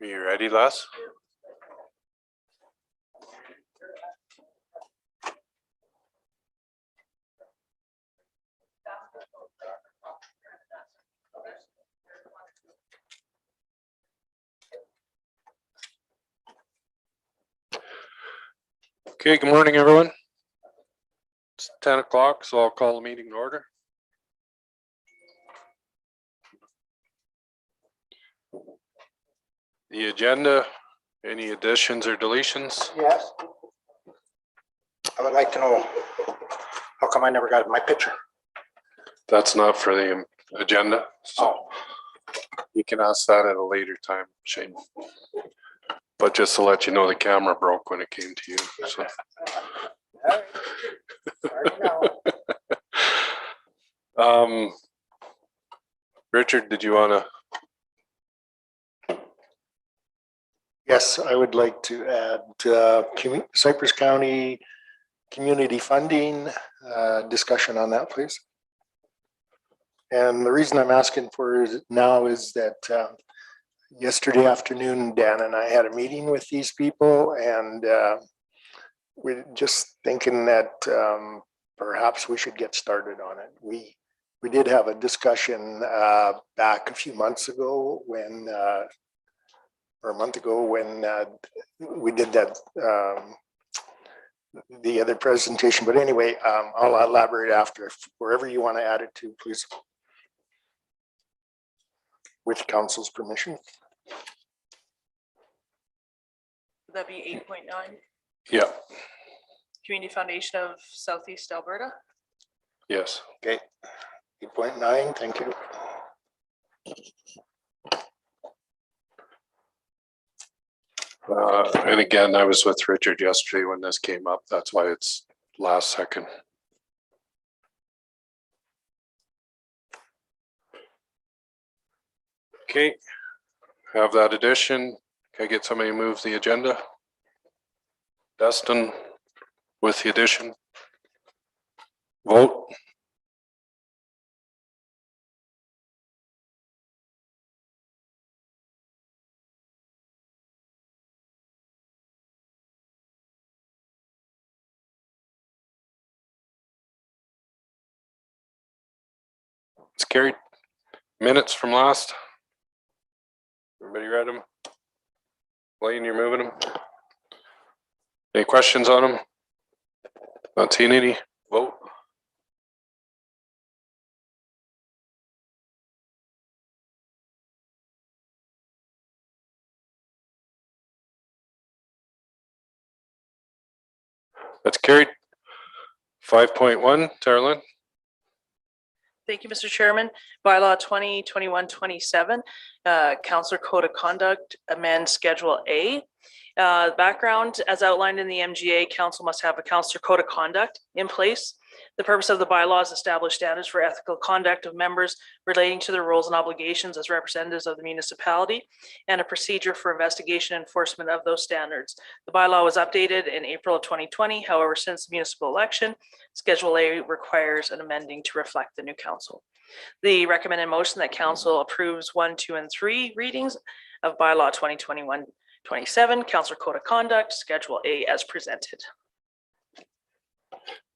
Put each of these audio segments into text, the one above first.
Are you ready, Les? Okay, good morning, everyone. It's 10 o'clock, so I'll call the meeting to order. The agenda, any additions or deletions? Yes. I would like to know, how come I never got my picture? That's not for the agenda, so you can ask that at a later time, Shane. But just to let you know, the camera broke when it came to you. So. Richard, did you want to? Yes, I would like to add Cypress County community funding discussion on that, please. And the reason I'm asking for it now is that yesterday afternoon, Dan and I had a meeting with these people, and we're just thinking that perhaps we should get started on it. We did have a discussion back a few months ago when, or a month ago when we did that, the other presentation. But anyway, I'll elaborate after, wherever you want to add it to, please. With council's permission. Would that be 8.9? Yeah. Community Foundation of Southeast Alberta? Yes. Okay. 8.9, thank you. And again, I was with Richard yesterday when this came up. That's why it's last second. Okay, have that addition. Can I get somebody to move the agenda? Dustin with the addition. Vote. It's carried. Minutes from last. Everybody read them? Wayne, you're moving them? Any questions on them? Not seeing any. Vote. That's carried. 5.1, Tarlin. Thank you, Mr. Chairman. Bylaw 2021-27, Councillor Code of Conduct, amend Schedule A. Background, as outlined in the MGA, council must have a councillor code of conduct in place. The purpose of the bylaw is to establish standards for ethical conduct of members relating to their roles and obligations as representatives of the municipality, and a procedure for investigation and enforcement of those standards. The bylaw was updated in April of 2020. However, since the municipal election, Schedule A requires an amending to reflect the new council. The recommended motion that council approves 1, 2, and 3 readings of bylaw 2021-27, Councillor Code of Conduct, Schedule A as presented.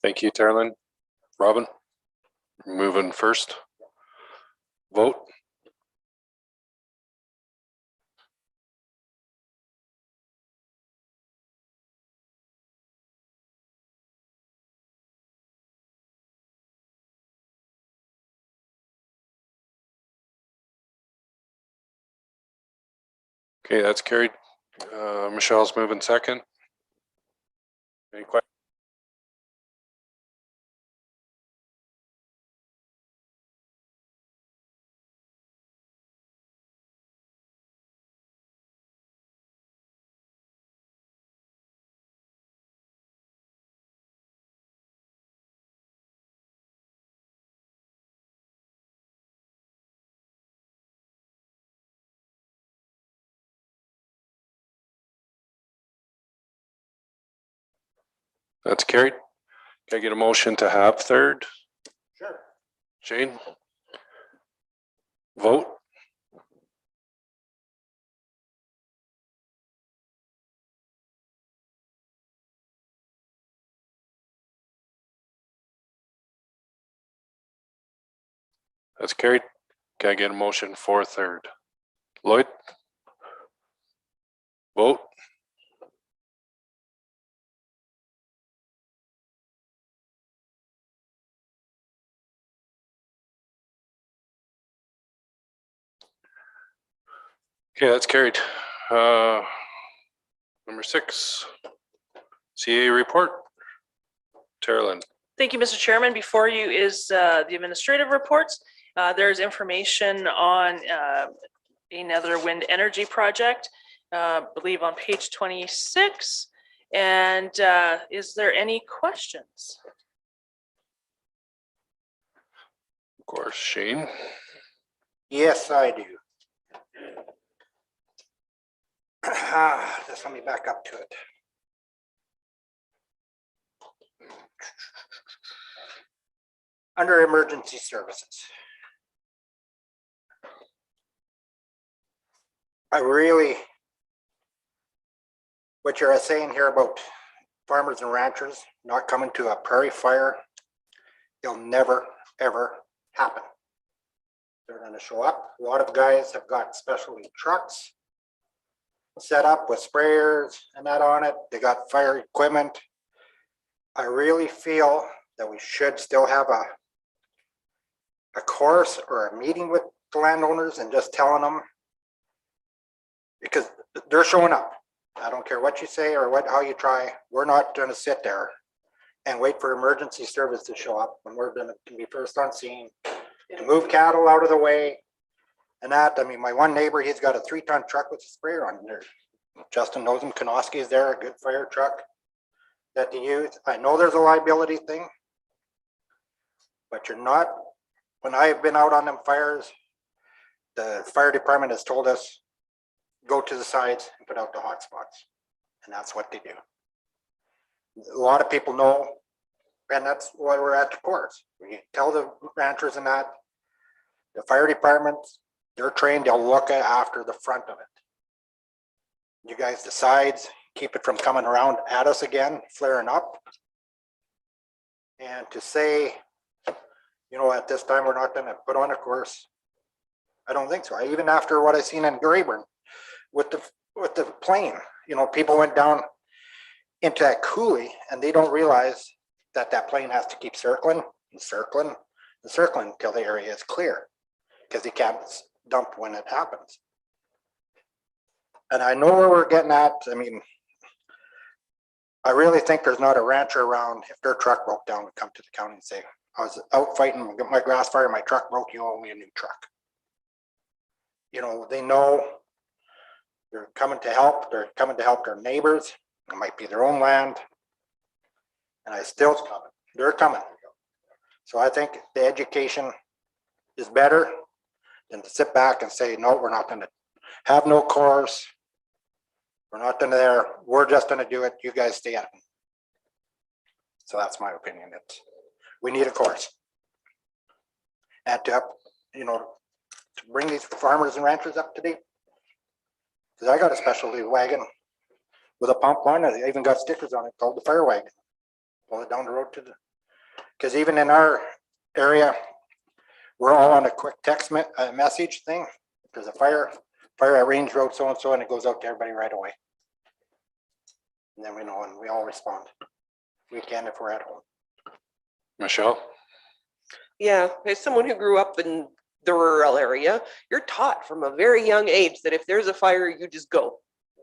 Thank you, Tarlin. Robin, moving first. Vote. Okay, that's carried. Michelle's moving second. Any questions? That's carried. Can I get a motion to have third? Sure. Shane? Vote. That's carried. Can I get a motion for third? Lloyd? Vote. Okay, that's carried. Number 6, CA report. Terrell. Thank you, Mr. Chairman. Before you is the administrative reports. There's information on another wind energy project, I believe on page 26. And is there any questions? Of course, Shane. Yes, I do. Just let me back up to it. Under emergency services. What you're saying here about farmers and ranchers not coming to a prairie fire, it'll never, ever happen. They're gonna show up. A lot of guys have got specialty trucks set up with sprayers and that on it. They got fire equipment. I really feel that we should still have a course or a meeting with the landowners and just telling them, because they're showing up. I don't care what you say or how you try. We're not gonna sit there and wait for emergency service to show up when we're gonna be first on scene to move cattle out of the way. And that, I mean, my one neighbor, he's got a 3-ton truck with a sprayer on there. Justin knows him, Konoski is there, a good fire truck that they use. I know there's a liability thing, but you're not, when I've been out on them fires, the fire department has told us, go to the sides and put out the hot spots. And that's what they do. A lot of people know, and that's why we're at the course. We tell the ranchers and that, the fire departments, they're trained, they'll look after the front of it. You guys decide, keep it from coming around at us again, flaring up. And to say, you know, at this time, we're not gonna put on a course, I don't think so. Even after what I seen in Grayburn with the plane, you know, people went down into that coulee and they don't realize that that plane has to keep circling and circling and circling until the area is clear, because you can't dump when it happens. And I know where we're getting at. I mean, I really think there's not a rancher around, if their truck broke down, would come to the county and say, I was out fighting my grass fire, my truck broke, you owe me a new truck. You know, they know they're coming to help. They're coming to help their neighbors. It might be their own land. And I still coming. They're coming. So I think the education is better than to sit back and say, no, we're not going to have no course. We're not going to there. We're just going to do it. You guys stay at home. So that's my opinion. We need a course. And to, you know, to bring these farmers and ranchers up to date. Because I got a specialty wagon with a pump on it. I even got stickers on it called the fire wagon. Pull it down the road to the, because even in our area, we're all on a quick text message thing. If there's a fire at Range Road, so and so, and it goes out to everybody right away. And then we know, and we all respond. We can if we're at home. Michelle? Yeah, as someone who grew up in the rural area, you're taught from a very young age that if there's a fire, you just go.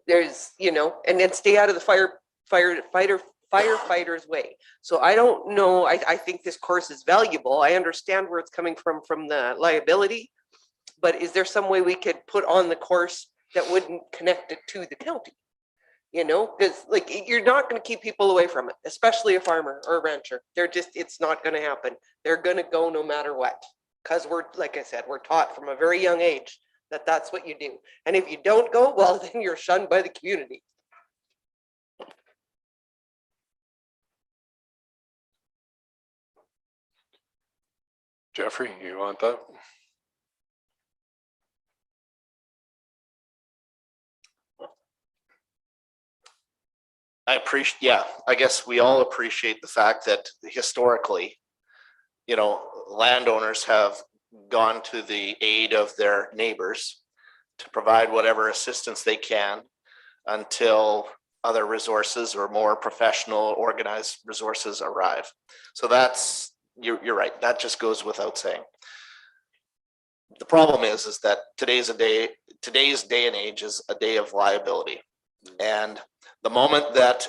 There's, you know, and then stay out of the firefighter's way. So I don't know. I think this course is valuable. I understand where it's coming from the liability, but is there some way we could put on the course that wouldn't connect it to the county? You know, because like you're not going to keep people away from it, especially a farmer or a rancher. They're just, it's not going to happen. They're going to go no matter what. Because we're, like I said, we're taught from a very young age that that's what you do. And if you don't go, well, then you're shunned by the community. Jeffrey, you want that? I appreciate, yeah, I guess we all appreciate the fact that historically, you know, landowners have gone to the aid of their neighbors to provide whatever assistance they can until other resources or more professional organized resources arrive. So that's, you're right, that just goes without saying. The problem is that today's day and age is a day of liability. And the moment that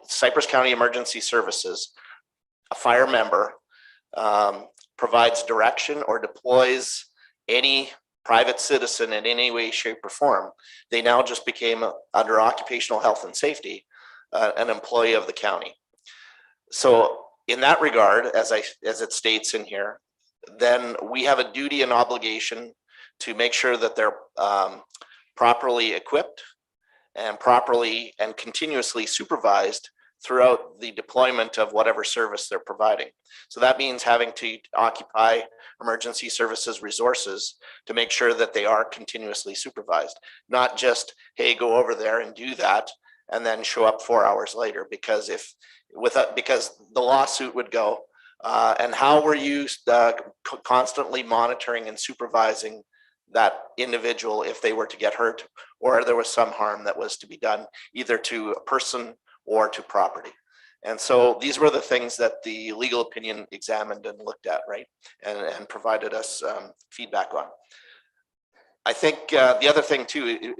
Cypress County Emergency Services, a fire member, provides direction or deploys any private citizen in any way, shape, or form, they now just became, under occupational health and safety, an employee of the county. So in that regard, as it states in here, then we have a duty and obligation to make sure that they're properly equipped and properly and continuously supervised throughout the deployment of whatever service they're providing. So that means having to occupy emergency services resources to make sure that they are continuously supervised, not just, hey, go over there and do that and then show up 4 hours later, because because the lawsuit would go, and how were you constantly monitoring and supervising that individual if they were to get hurt or there was some harm that was to be done either to a person or to property. And so these were the things that the legal opinion examined and looked at, right? And provided us feedback on. I think the other thing too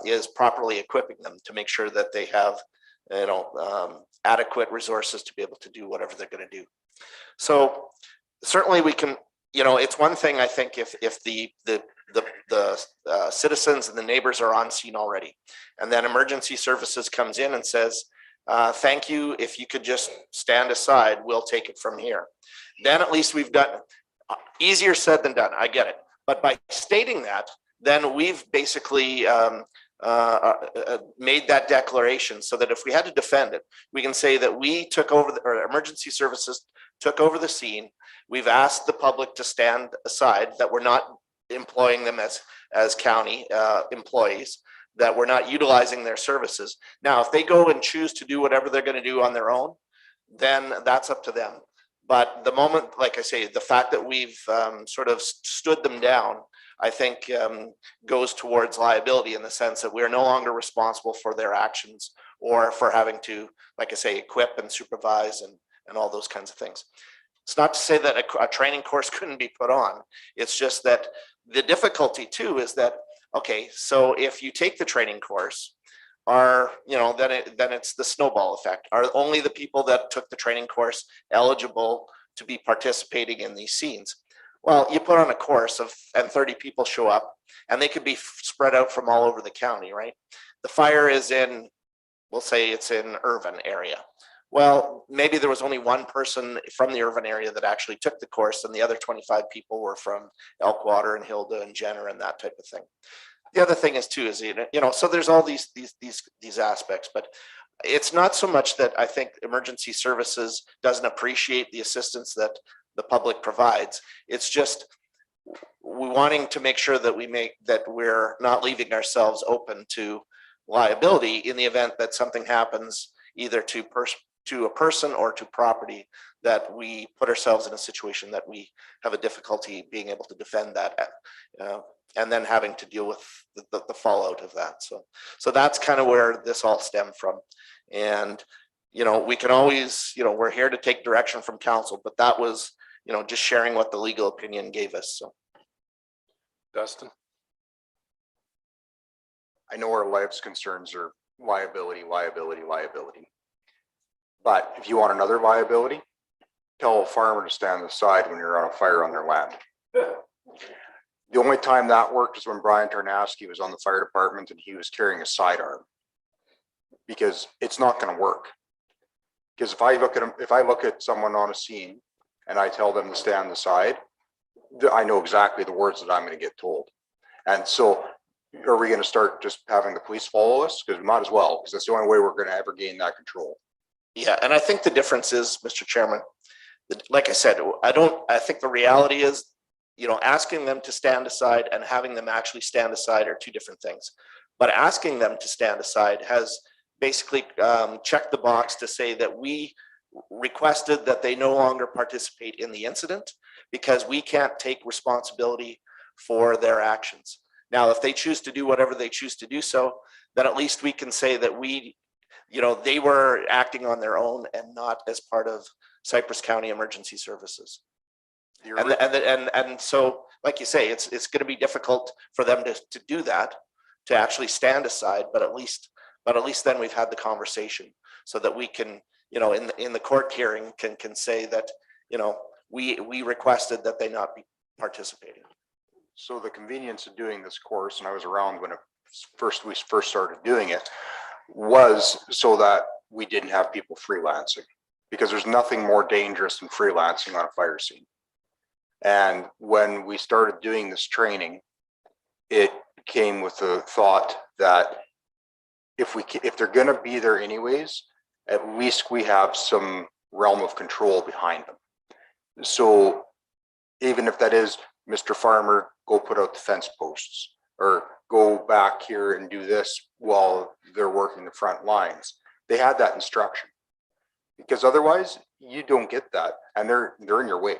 is properly equipping them to make sure that they have, adequate resources to be able to do whatever they're going to do. So certainly we can, it's one thing, I think, if the citizens and the neighbors are on scene already, and then emergency services comes in and says, thank you, if you could just stand aside, we'll take it from here. Then at least we've done, easier said than done, I get it. But by stating that, then we've basically made that declaration so that if we had to defend it, we can say that we took over, or emergency services took over the scene. We've asked the public to stand aside, that we're not employing them as county employees, that we're not utilizing their services. Now, if they go and choose to do whatever they're going to do on their own, then that's up to them. But the moment, like I say, the fact that we've sort of stood them down, I think goes towards liability in the sense that we're no longer responsible for their actions or for having to, like I say, equip and supervise and all those kinds of things. It's not to say that a training course couldn't be put on. It's just that the difficulty too is that, okay, so if you take the training course, then it's the snowball effect. Are only the people that took the training course eligible to be participating in these scenes? Well, you put on a course and 30 people show up, and they could be spread out from all over the county, right? The fire is in, we'll say it's in Irvine area. Well, maybe there was only one person from the Irvine area that actually took the course, and the other 25 people were from Elkwater and Hilda and Jenner and that type of thing. The other thing is too, is, so there's all these aspects, but it's not so much that I think emergency services doesn't appreciate the assistance that the public provides. It's just we wanting to make sure that we're not leaving ourselves open to liability in the event that something happens either to a person or to property, that we put ourselves in a situation that we have a difficulty being able to defend that and then having to deal with the fallout of that. So that's kind of where this all stemmed from. And, we can always, we're here to take direction from council, but that was, just sharing what the legal opinion gave us. So. Dustin? I know our life's concerns are liability. But if you want another liability, tell a farmer to stand aside when you're on a fire on their land. The only time that worked is when Brian Tarnowski was on the fire department and he was carrying a sidearm, because it's not going to work. Because if I look at someone on a scene and I tell them to stand aside, I know exactly the words that I'm going to get told. And so are we going to start just having the police follow us? Because we might as well, because that's the only way we're going to ever gain that control. Yeah, and I think the difference is, Mr. Chairman, like I said, I think the reality is, asking them to stand aside and having them actually stand aside are two different things. But asking them to stand aside has basically checked the box to say that we requested that they no longer participate in the incident because we can't take responsibility for their actions. Now, if they choose to do whatever they choose to do so, then at least we can say that they were acting on their own and not as part of Cypress County Emergency Services. And so, like you say, it's going to be difficult for them to do that, to actually stand aside, but at least then we've had the conversation so that we can, in the court hearing can say that, we requested that they not be participating. So the convenience of doing this course, and I was around when we first started doing it, was so that we didn't have people freelancing, because there's nothing more dangerous than freelancing on a fire scene. And when we started doing this training, it came with the thought that if they're going to be there anyways, at least we have some realm of control behind them. So even if that is, Mr. Farmer, go put out the fence posts, or go back here and do this while they're working the front lines. They had that instruction, because otherwise you don't get that, and they're in your way.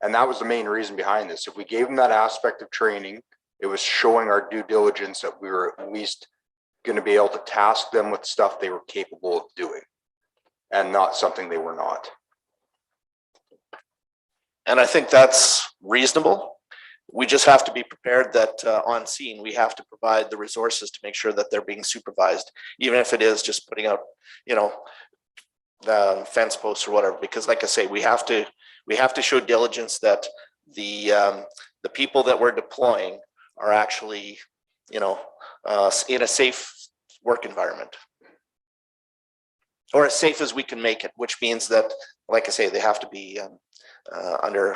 And that was the main reason behind this. If we gave them that aspect of training, it was showing our due diligence that we were at least going to be able to task them with stuff they were capable of doing, and not something they were not. And I think that's reasonable. We just have to be prepared that on scene, we have to provide the resources to make sure that they're being supervised, even if it is just putting out, the fence posts or whatever. Because like I say, we have to show diligence that the people that we're deploying are actually, in a safe work environment, or as safe as we can make it, which means that, like I say, they have to be under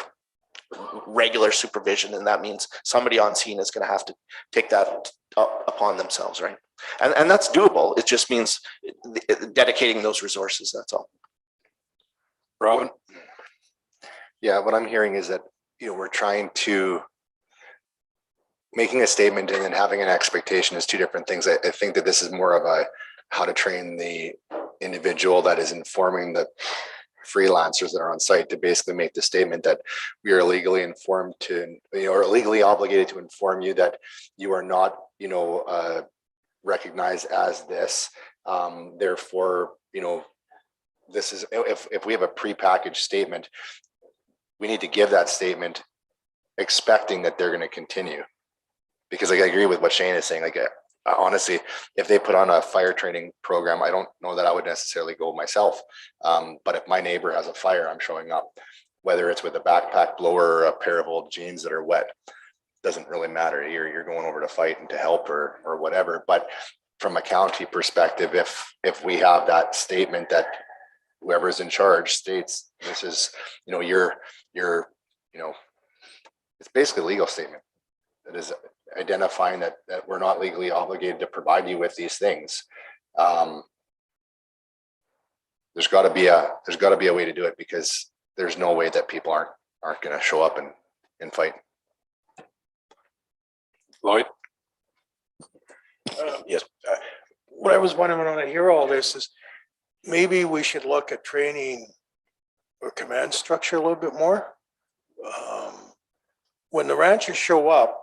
regular supervision, and that means somebody on scene is going to have to take that upon themselves, right? And that's doable. It just means dedicating those resources, that's all. Robin? Yeah, what I'm hearing is that, we're trying to making a statement and then having an expectation is two different things. I think that this is more of a how to train the individual that is informing the freelancers that are on site to basically make the statement that we are legally informed to, or legally obligated to inform you that you are not, recognized as this. Therefore, this is, if we have a prepackaged statement, we need to give that statement expecting that they're going to continue. Because I agree with what Shane is saying. Honestly, if they put on a fire training program, I don't know that I would necessarily go myself. But if my neighbor has a fire, I'm showing up, whether it's with a backpack blower or a pair of old jeans that are wet, doesn't really matter. You're going over to fight and to help or whatever. But from a county perspective, if we have that statement that whoever's in charge states, this is, it's basically a legal statement that is identifying that we're not legally obligated to provide you with these things. There's got to be a way to do it, because there's no way that people aren't going to show up and fight. Lloyd? Yes. What I was wondering when I hear all this is maybe we should look at training or command structure a little bit more. When the ranchers show up,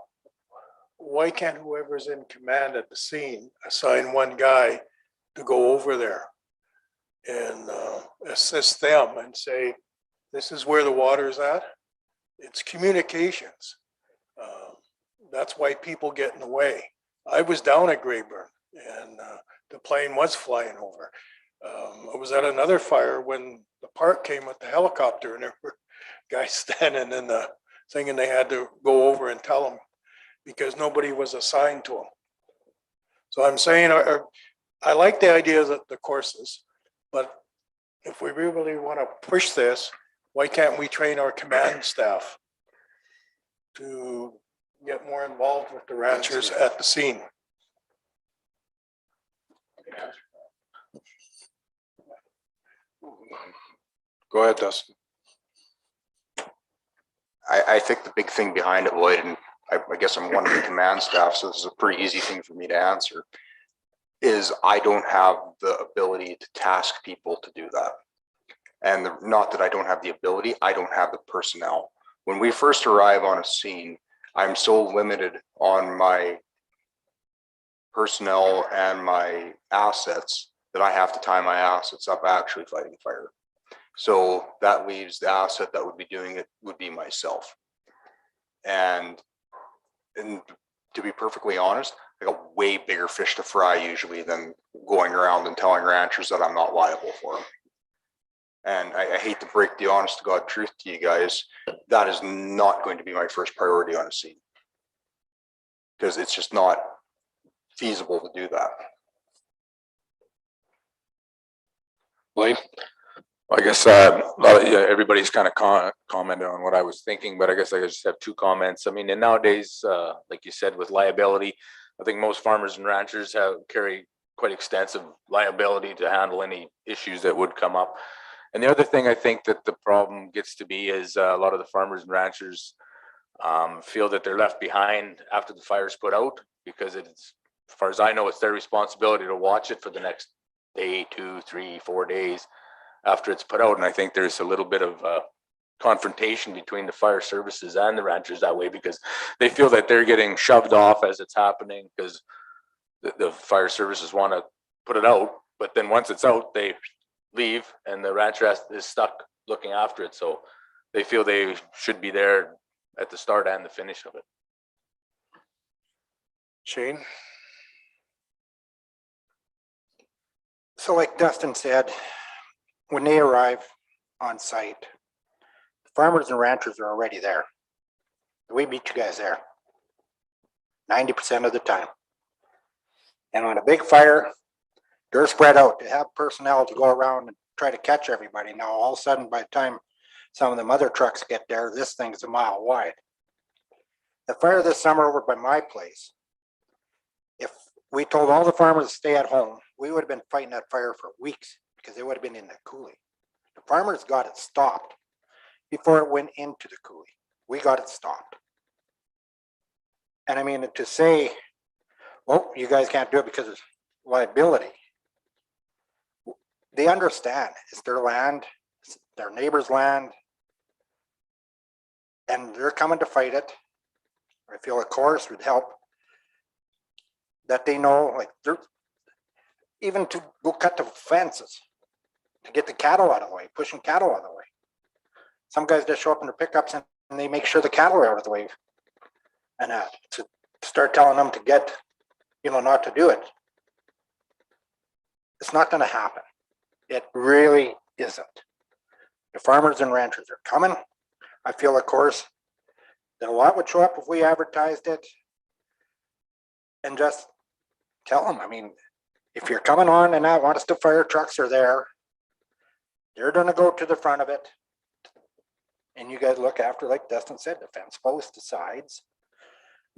why can't whoever's in command at the scene assign one guy to go over there and assist them and say, this is where the water's at? It's communications. That's why people get in the way. I was down at Greyburn and the plane was flying over. I was at another fire when the park came with the helicopter, and there were guys standing in the thing, and they had to go over and tell them because nobody was assigned to them. So I'm saying, I like the idea of the courses, but if we really want to push this, why can't we train our command staff to get more involved with the ranchers at the scene? Go ahead, Dustin. I think the big thing behind it, Lloyd, and I guess I'm one of the command staff, so this is a pretty easy thing for me to answer, is I don't have the ability to task people to do that. And not that I don't have the ability, I don't have the personnel. When we first arrive on a scene, I'm so limited on my personnel and my assets that I have to tie my assets up actually fighting fire. So that leaves the asset that would be doing it would be myself. And to be perfectly honest, I got way bigger fish to fry usually than going around and telling ranchers that I'm not liable for them. And I hate to break the honest to God truth to you guys, that is not going to be my first priority on a scene. Because it's just not feasible to do that. Blaine? I guess, everybody's kind of commented on what I was thinking, but I guess I just have two comments. I mean, and nowadays, like you said, with liability, I think most farmers and ranchers carry quite extensive liability to handle any issues that would come up. And the other thing I think that the problem gets to be is a lot of the farmers and ranchers feel that they're left behind after the fire's put out, because it's, as far as I know, it's their responsibility to watch it for the next day, 2, 3, 4 days after it's put out. And I think there's a little bit of confrontation between the fire services and the ranchers that way, because they feel that they're getting shoved off as it's happening, because the fire services want to put it out, but then once it's out, they leave and the rancher is stuck looking after it. So they feel they should be there at the start and the finish of it. Shane? So like Dustin said, when they arrive on site, farmers and ranchers are already there. We meet you guys there 90% of the time. And on a big fire, they're spread out. They have personnel to go around and try to catch everybody. Now, all of a sudden, by the time some of them other trucks get there, this thing's a mile wide. The fire this summer over by my place, if we told all the farmers to stay at home, we would have been fighting that fire for weeks because they would have been in the coulee. The farmers got it stopped before it went into the coulee. We got it stopped. And I mean, to say, well, you guys can't do it because of liability. They understand it's their land, it's their neighbor's land, and they're coming to fight it. I feel a chorus would help, that they know, like, they're even to go cut the fences to get the cattle out of the way, pushing cattle out of the way. Some guys just show up in their pickups and they make sure the cattle are out of the way, and to start telling them to get, not to do it. It's not going to happen. It really isn't. The farmers and ranchers are coming. I feel, of course, that a lot would show up if we advertised it and just tell them, I mean, if you're coming on and I want us to fire trucks are there, they're going to go to the front of it. And you guys look after, like Dustin said, the fence posts, the sides,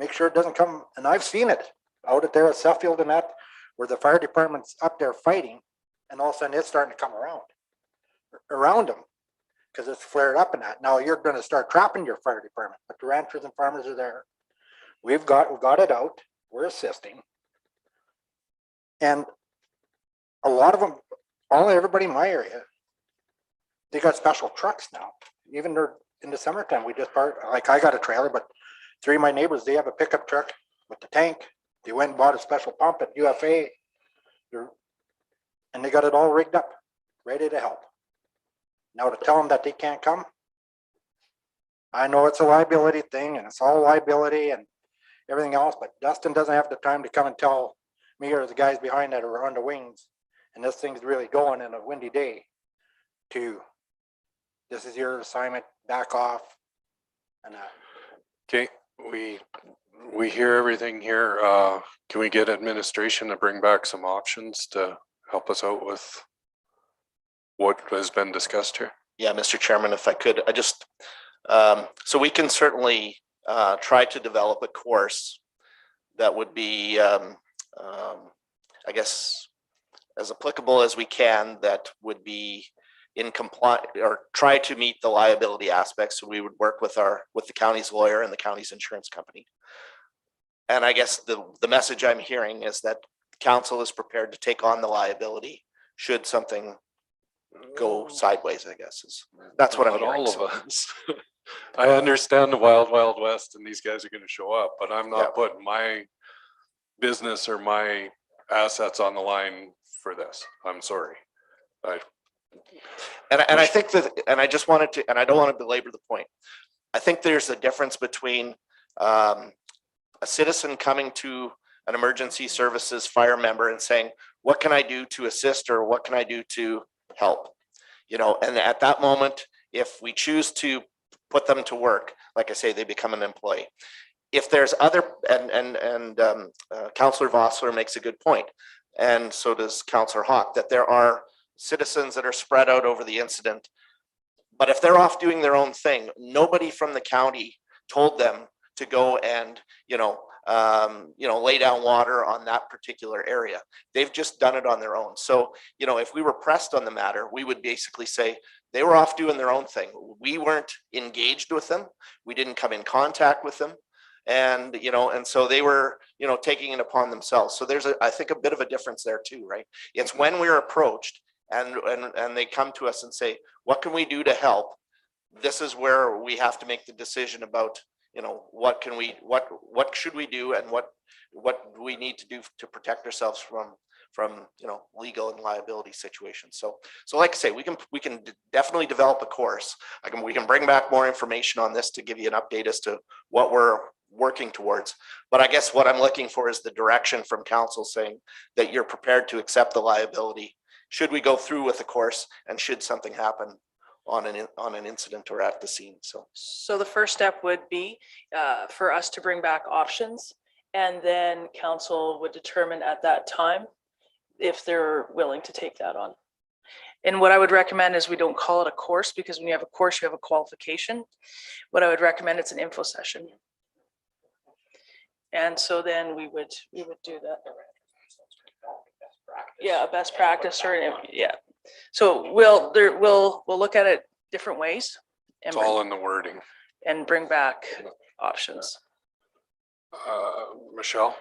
make sure it doesn't come. And I've seen it out at there at Suffield and that, where the fire department's up there fighting, and all of a sudden it's starting to come around them because it's flared up and that. Now you're going to start trapping your fire department, but the ranchers and farmers are there. We've got it out. We're assisting. And a lot of them, everybody in my area, they got special trucks now. Even in the summertime, we just like I got a trailer, but 3 of my neighbors, they have a pickup truck with the tank. They went and bought a special pump at UFA, and they got it all rigged up, ready to help. Now to tell them that they can't come, I know it's a liability thing and it's all liability and everything else, but Dustin doesn't have the time to come and tell me or the guys behind that are on the wings, and this thing's really going in a windy day, this is your assignment, back off. And Okay, we hear everything here. Can we get administration to bring back some options to help us out with what has been discussed here? Yeah, Mr. Chairman, if I could, so we can certainly try to develop a course that would be, I guess, as applicable as we can, that would be in compliance or try to meet the liability aspects. So we would work with the county's lawyer and the county's insurance company. And I guess the message I'm hearing is that council is prepared to take on the liability should something go sideways, I guess that's what I'm Not hearing. all So- of us. I understand the wild, wild west and these guys are gonna show up, but I'm Yeah. not putting my business or my assets on the line for this. I'm sorry. And I think that, and I just wanted to, and I don't want to belabor the point. I think there's a difference between a citizen coming to an emergency services fire member and saying, what can I do to assist or what can I do to help? You know, and at that moment, if we choose to put them to work, like I say, they become an employee. If there's other, Councillor Vossler makes a good point, and so does Councillor Hawk, that there are citizens that are spread out over the incident. But if they're off doing their own thing, nobody from the county told them to go and, lay down water on that particular area. They've just done it on their own. So, if we were pressed on the matter, we would basically say they were off doing their own thing. We weren't engaged with them. We didn't come in contact with them. And, and so they were, taking it upon themselves. So there's I think a bit of a difference there too, right? It's when we're approached and they come to us and say, what can we do to help? This is where we have to make the decision about, what should we do and what do we need to do to protect ourselves from legal and liability situations. So like I say, we can definitely develop a course. We can bring back more information on this to give you an update as to what we're working towards. But I guess what I'm looking for is the direction from council saying that you're prepared to accept the liability should we go through with the course and should something happen on an incident or at the scene. So the first step would be for us to bring back options, and then council would determine at that time if they're willing to take that on. And what I would recommend is we don't call it a course, because when you have a course, you have a qualification. What I would recommend, it's an info session. And so then we would do that. Yeah, best practice or, yeah. So we'll look at it different ways and It's all in the wording. bring back options. Michelle?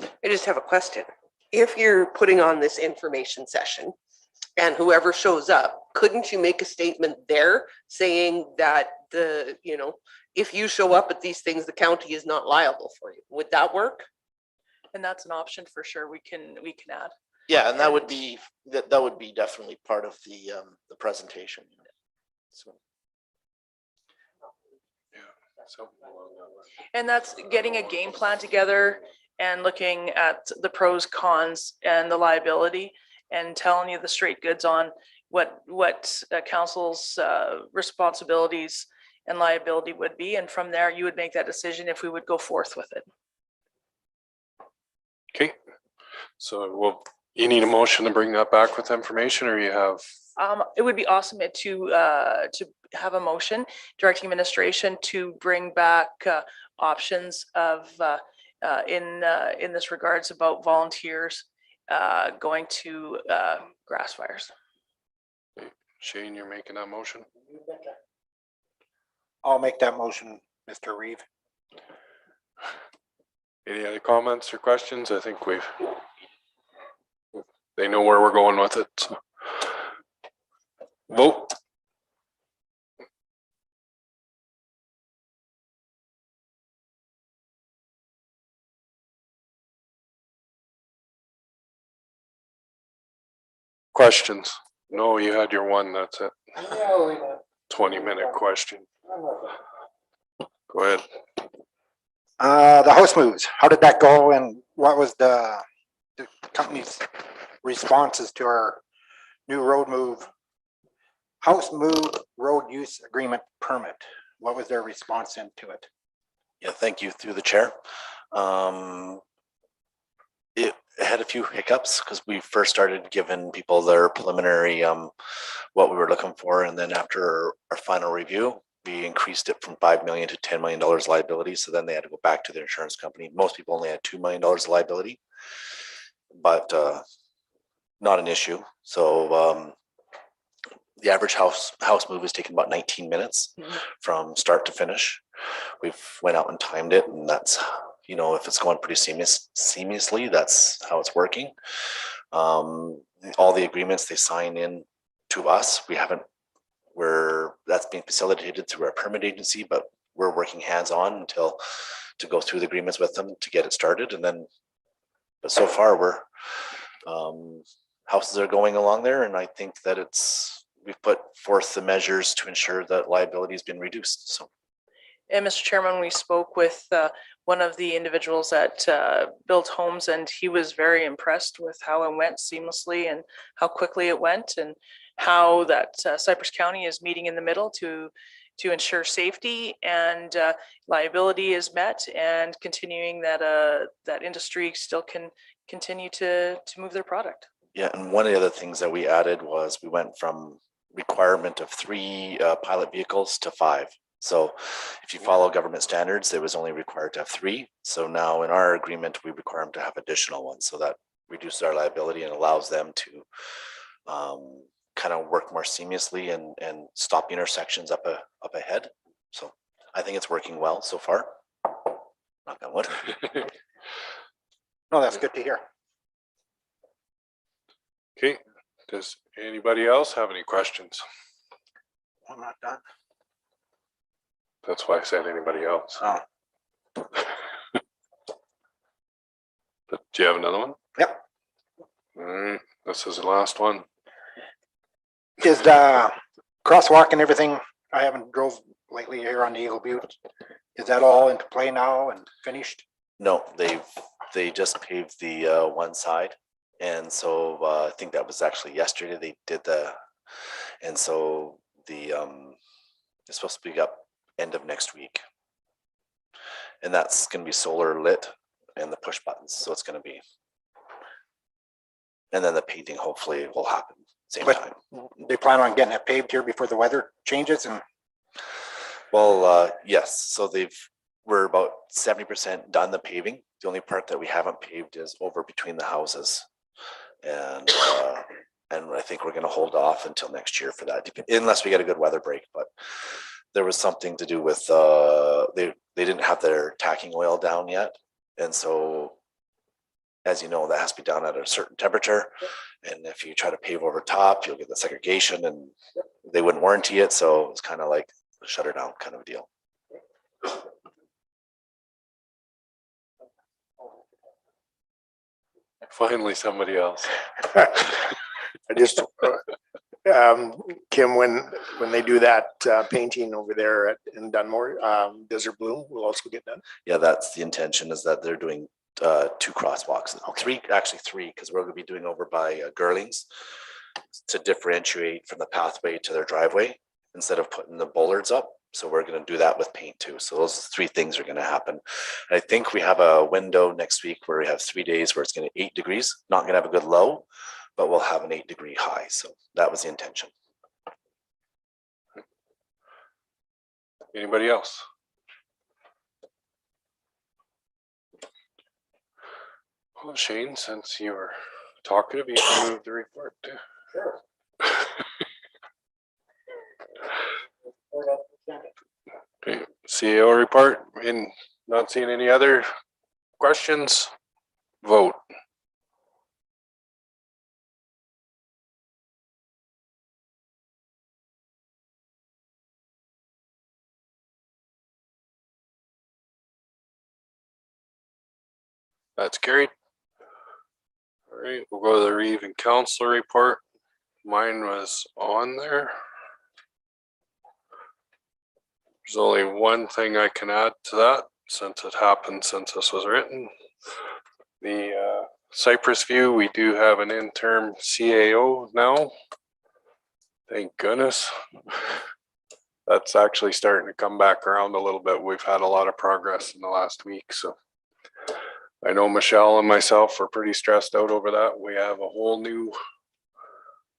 I just have a question. If you're putting on this information session and whoever shows up, couldn't you make a statement there saying that if you show up at these things, the county is not liable for you? Would that work? And that's an option for sure. We can add. Yeah, and that would be definitely part of the presentation. So. So, And that's getting a game plan together and looking at the pros, cons, and the liability, and telling you the straight goods on what council's responsibilities and liability would be. And from there, you would make that decision if we would go forth with it. okay. So you need a motion to bring that back with information, or you have? It would be awesome to have a motion directing administration to bring back options of in this regards about volunteers going to grass fires. Shane, you're making that motion? I'll make that motion, Mr. Reeve. Any other comments or questions? I think they know where we're going with it. So. Vote. Questions? No, you had your one, that's it. 20-minute question. Go ahead. The house moves, how did that go and what was the company's responses to our new house move road use agreement permit? What was their response into it? Yeah, thank you through the chair. It had a few hiccups because we first started giving people their preliminary what we were looking for, and then after our final review, we increased it from $5 million to $10 million liability. So then they had to go back to their insurance company. Most people only had $2 million liability, but not an issue. So the average house move is taking about 19 minutes from start to finish. We've went out and timed it, and that's you know, if it's going pretty seamlessly, that's how it's working. All the agreements they sign in to us, that's being facilitated through our permit agency, but we're working hands-on to go through the agreements with them to get it started. And then, but so far houses are going along there, and I think that we've put forth the measures to ensure that liability has been reduced, so. And Mr. Chairman, we spoke with one of the individuals that built homes, and he was very impressed with how it went seamlessly and how quickly it went, and how that Cypress County is meeting in the middle to ensure safety and liability is met, and continuing that that industry still can continue to move their product. Yeah, and one of the other things that we added was we went from requirement of 3 pilot vehicles to 5. So if you follow government standards, it was only required to have 3. So now in our agreement, we require them to have additional ones. So that reduces our liability and allows them to kind of work more seamlessly and stop intersections up ahead. So I think it's working well so far. Knock on wood. No, that's good to hear. Okay, does anybody else have any questions? I'm not done. That's why I said anybody else. Oh. But do you have another one? Yep. All right, this is the last one. Is the crosswalk and everything, I haven't drove lately here on the Eagle Butte. Is that all into play now and finished? No, they just paved the one side. And so I think that was actually yesterday they did and so it's supposed to be up end of next week. And that's gonna be solar lit and the push buttons, so it's gonna be. And then the painting hopefully will happen same But time. they plan on getting it paved here before the weather changes and Well, yes, so we're about 70% done the paving. The only part that we haven't paved is over between the houses. And I think we're gonna hold off until next year for that, unless we get a good weather break. But there was something to do with, they didn't have their tacking oil down yet. And so, as you know, that has to be down at a certain temperature. And if you try to pave over top, you'll get the segregation, and they wouldn't warranty it. So it's kind of like a shut her down kind of a deal. Finally, somebody else. I just, Kim, when they do that painting over there in Dunmore, Desert Bloom will also get done. Yeah, that's the intention, is that they're doing 2 crosswalks, 3, actually 3, because we're gonna be doing over by Girlings to differentiate from the pathway to their driveway instead of putting the bollards up. So we're gonna do that with paint too. So those 3 things are gonna happen. And I think we have a window next week where we have 3 days where it's gonna 8 degrees, not gonna have a good low, but we'll have an 8-degree high. So that was the intention. Anybody else? Well, Shane, since you were talkative, you can move the report too. Sure. Okay, CEO report, and not seeing any other questions, vote. That's carried. All right, we'll go to the Reeve and Council report. Mine was on there. There's only one thing I can add to that, since it happened since this was written. The Cypress View, we do have an interim CAO now. Thank goodness. That's actually starting to come back around a little bit. We've had a lot of progress in the last week, so. I know Michelle and myself are pretty stressed out over that. We have a whole new,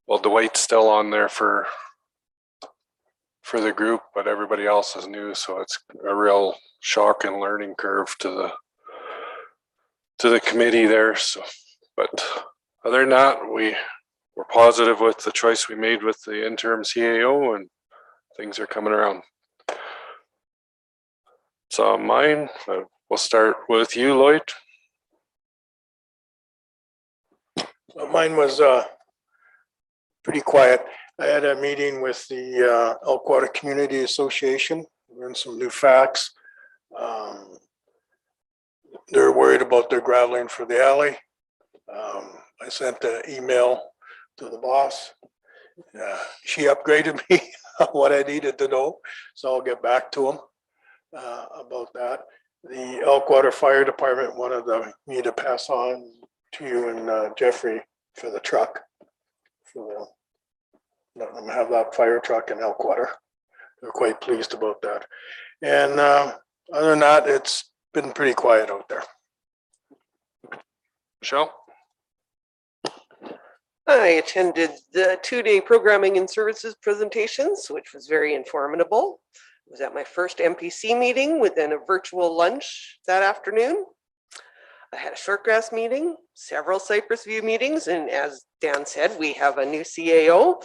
well, Dwight's still on there for the group, but everybody else is new, so it's a real shock and learning curve to the committee there. So, but other than that, we're positive with the choice we made with the interim CAO, and things are coming around. So mine, We'll start with you, Lloyd. Mine was pretty quiet. I had a meeting with the Elkwater Community Association, learned some new facts. They're worried about their graveling for the alley. I sent an email to the boss. She upgraded me on what I needed to know, so I'll get back to him about that. The Elkwater Fire Department wanted me to pass on to you and Jeffrey for the truck. So let them have that fire truck in Elkwater. They're quite pleased about that. And other than that, it's been pretty quiet out there. Michelle? I attended the 2-day programming and services presentations, which was very informative. I was at my first MPC meeting within a virtual lunch that afternoon. I had a shortgrass meeting, several Cypress View meetings, and as Dan said, we have a new CAO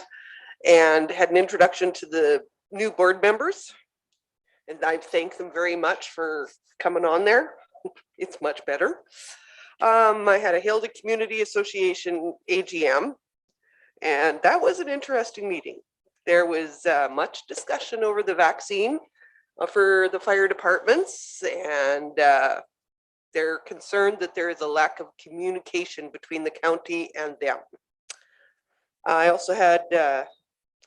and had an introduction to the new board members. And I thank them very much for coming on there. It's much better. I had a Hilda Community Association AGM, and that was an interesting meeting. There was much discussion over the vaccine for the fire departments, and they're concerned that there is a lack of communication between the county and them. I also had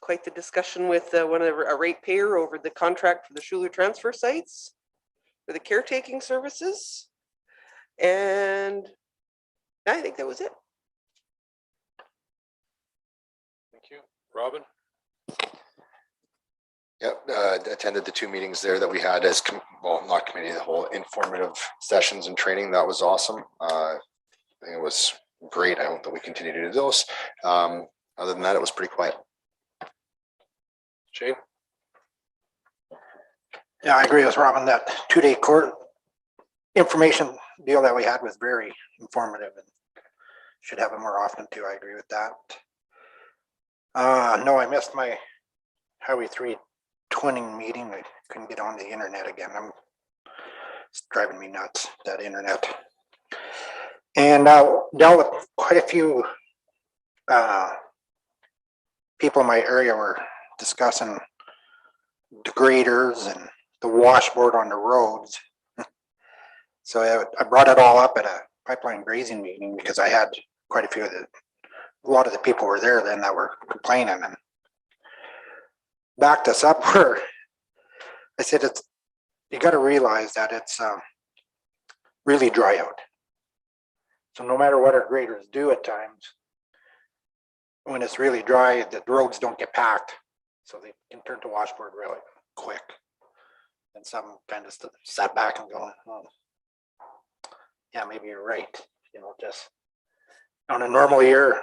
quite the discussion with a ratepayer over the contract for the Schuler transfer sites for the caretaking services. And I think that was it. Thank you. Robin? Yep, attended the 2 meetings there that we had as, well, not committee, the whole informative sessions and training. That was awesome. I think it was great. I hope that we continue to do those. Other than that, it was pretty quiet. Shane? Yeah, I agree with Robin, that 2-day court information deal that we had was very informative and should have it more often too. I agree with that. No, I missed my Highway 3 twinning meeting. I couldn't get on the internet again. It's driving me nuts, that internet. And dealt with quite a few people in my area were discussing the graders and the washboard on the roads. So I brought it all up at a pipeline grazing meeting because I had quite a few of a lot of the people were there then that were complaining and backed us up where I said, you got to realize that it's really dry out. So no matter what our graders do at times, when it's really dry, the roads don't get packed. So they can turn to washboard really quick. And some kind of sat back and going, oh, yeah, maybe you're right. You know, just on a normal year,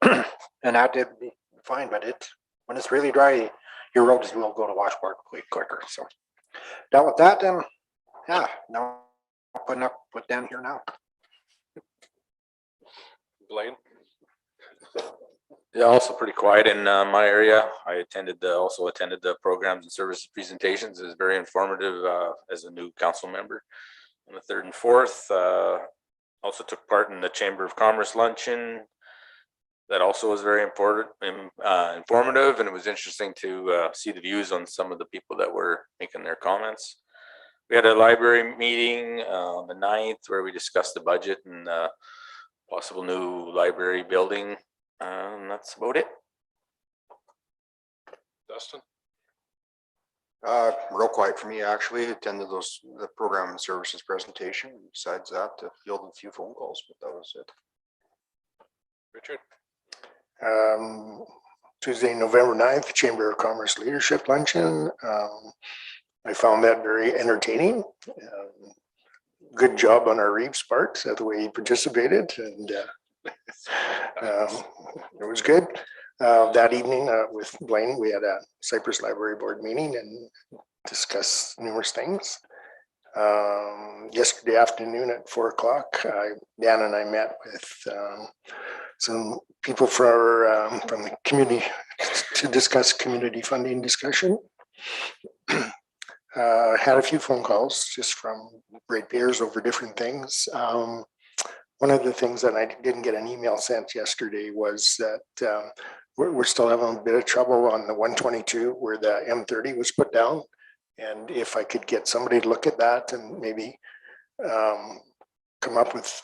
and that did be fine, but when it's really dry, your roads will go to washboard quicker. So dealt with that, and yeah, now I'm putting up with down here now. Blaine? Yeah, also pretty quiet in my area. I also attended the programs and services presentations. It was very informative as a new council member. On the 3rd and 4th, also took part in the Chamber of Commerce luncheon. That also was very important and informative, and it was interesting to see the views on some of the people that were making their comments. We had a library meeting on the 9th where we discussed the budget and possible new library building. That's about it. Dustin? Real quiet for me, actually. Attended the program and services presentation. Besides that, fielded a few phone calls, but that was it. Richard? Tuesday, November 9th, Chamber of Commerce Leadership Luncheon. I found that very entertaining. Good job on our Reeves part, the way he participated, and it was good. That evening with Blaine, we had a Cypress Library Board meeting and discussed numerous things. Yesterday afternoon at 4 o'clock, Dan and I met with some people from the community to discuss community funding discussion. Had a few phone calls just from ratepayers over different things. One of the things that I didn't get an email sent yesterday was that we're still having a bit of trouble on the 122 where the M30 was put down. And if I could get somebody to look at that and maybe come up with,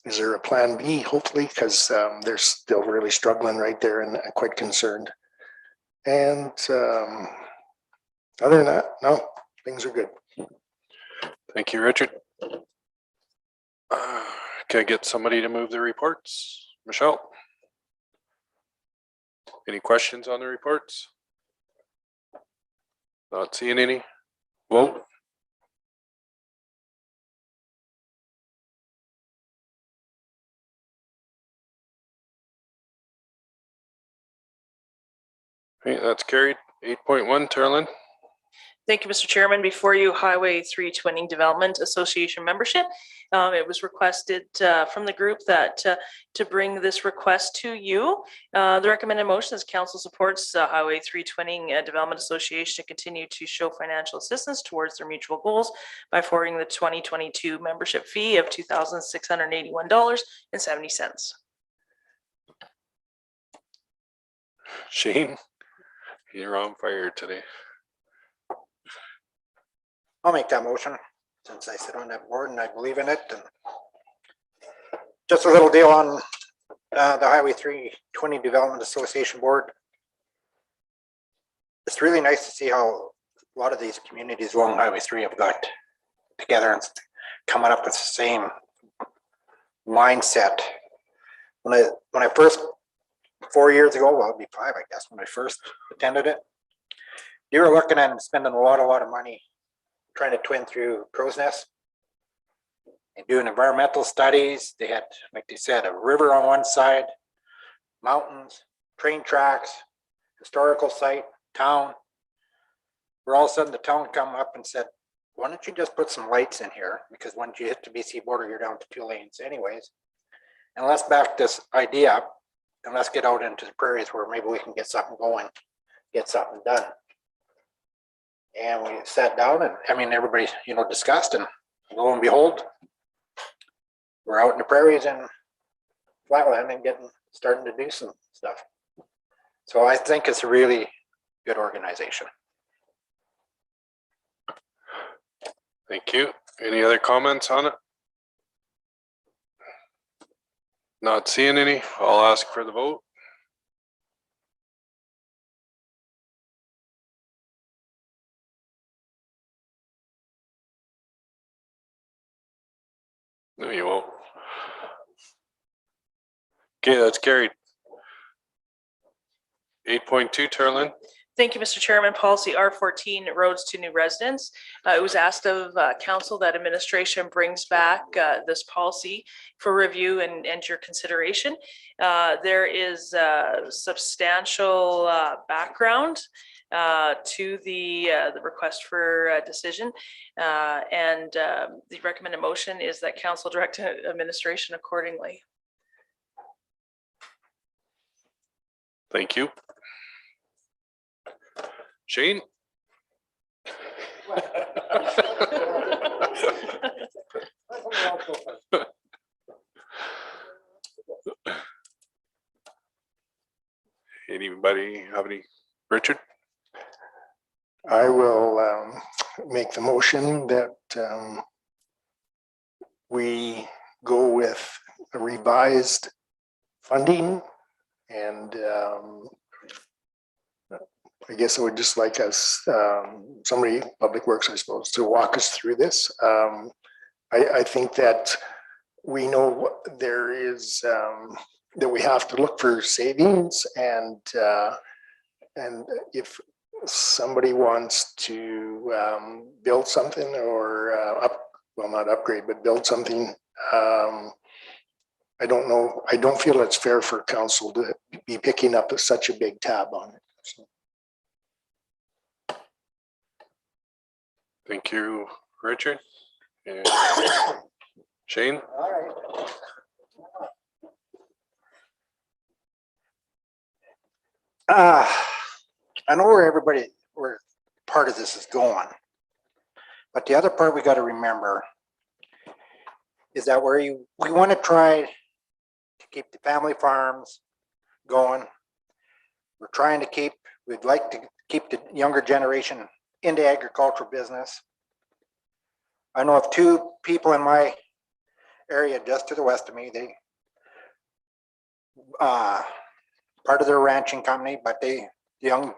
is there a plan B, hopefully, because they're still really struggling right there and I'm quite concerned. And other than that, no, things are good. Thank you, Richard. Can I get somebody to move the reports? Michelle? Any questions on the reports? Not seeing any. Vote. Okay, that's carried. 8.1, Terlin. Thank you, Mr. Chairman. Before you, Highway 3 Twinning Development Association membership. It was requested from the group that to bring this request to you. The recommended motion is council supports Highway 3 Twinning Development Association to continue to show financial assistance towards their mutual goals by forwarding the 2022 membership fee of $2,681.70. Shane, you're on fire today. I'll make that motion since I sit on that board and I believe in it. And just a little deal on the Highway 320 Development Association Board. It's really nice to see how a lot of these communities along Highway 3 have got together and coming up with the same mindset. When I first, 4 years ago, well, it'd be 5, I guess, when I first attended it, you were looking at spending a lot of money trying to twin through Crow's Nest and doing environmental studies. They had, like they said, a river on one side, mountains, train tracks, historical site, town. Where all of a sudden the town come up and said, why don't you just put some lights in here? Because once you hit the BC border, you're down to 2 lanes anyways. And let's back this idea up and let's get out into the prairies where maybe we can get something going, get something done. And we sat down and I mean, everybody, discussed, and lo and behold, we're out in the prairies and flatland and starting to do some stuff. So I think it's a really good organization. Thank you. Any other comments on it? Not seeing any. I'll ask for the vote. No, you won't. Okay, that's carried. 8.2, Terlin. Thank you, Mr. Chairman. Policy R14, roads to new residents. It was asked of council that administration brings back this policy for review and your consideration. There is substantial background to the request for a decision. And the recommended motion is that council direct administration accordingly. Thank you. Shane? Anybody have any? Richard? I will make the motion that we go with a revised funding, and I guess I would just like us, somebody, Public Works, I suppose, to walk us through this. I think that we know there is, that we have to look for savings, and if somebody wants to build something or well, not upgrade, but build something, I don't know, I don't feel it's fair for council to be picking up such a big tab on it. So. Thank you, Richard. And Shane? All right. I know where part of this is going. But the other part we gotta remember is that we wanna try to keep the family farms going. We'd like to keep the younger generation into agricultural business. I know of two people in my area just to the west of me, they part of their ranching company, but the young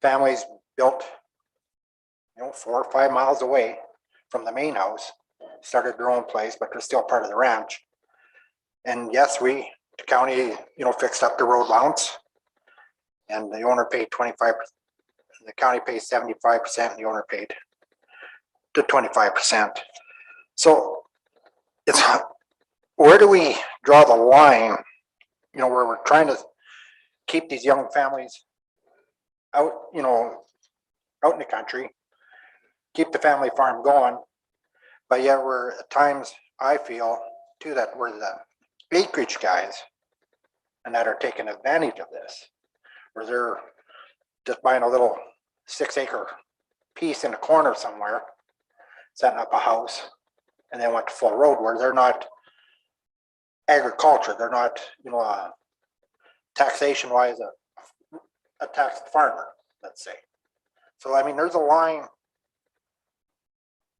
families built, 4 or 5 miles away from the main house, started their own place, but they're still part of the ranch. And yes, the county, fixed up the road allowance, and the owner paid 25%. The county pays 75%, and the owner paid the 25%. So it's, where do we draw the line, where we're trying to keep these young families out, out in the country, keep the family farm going, but yet we're at times, I feel too, that we're the acreage guys and that are taking advantage of this, where they're just buying a little 6-acre piece in a corner somewhere, setting up a house, and then went to full road, where they're not agriculture, they're not, taxation wise a taxed farmer, let's say. So I mean, there's a line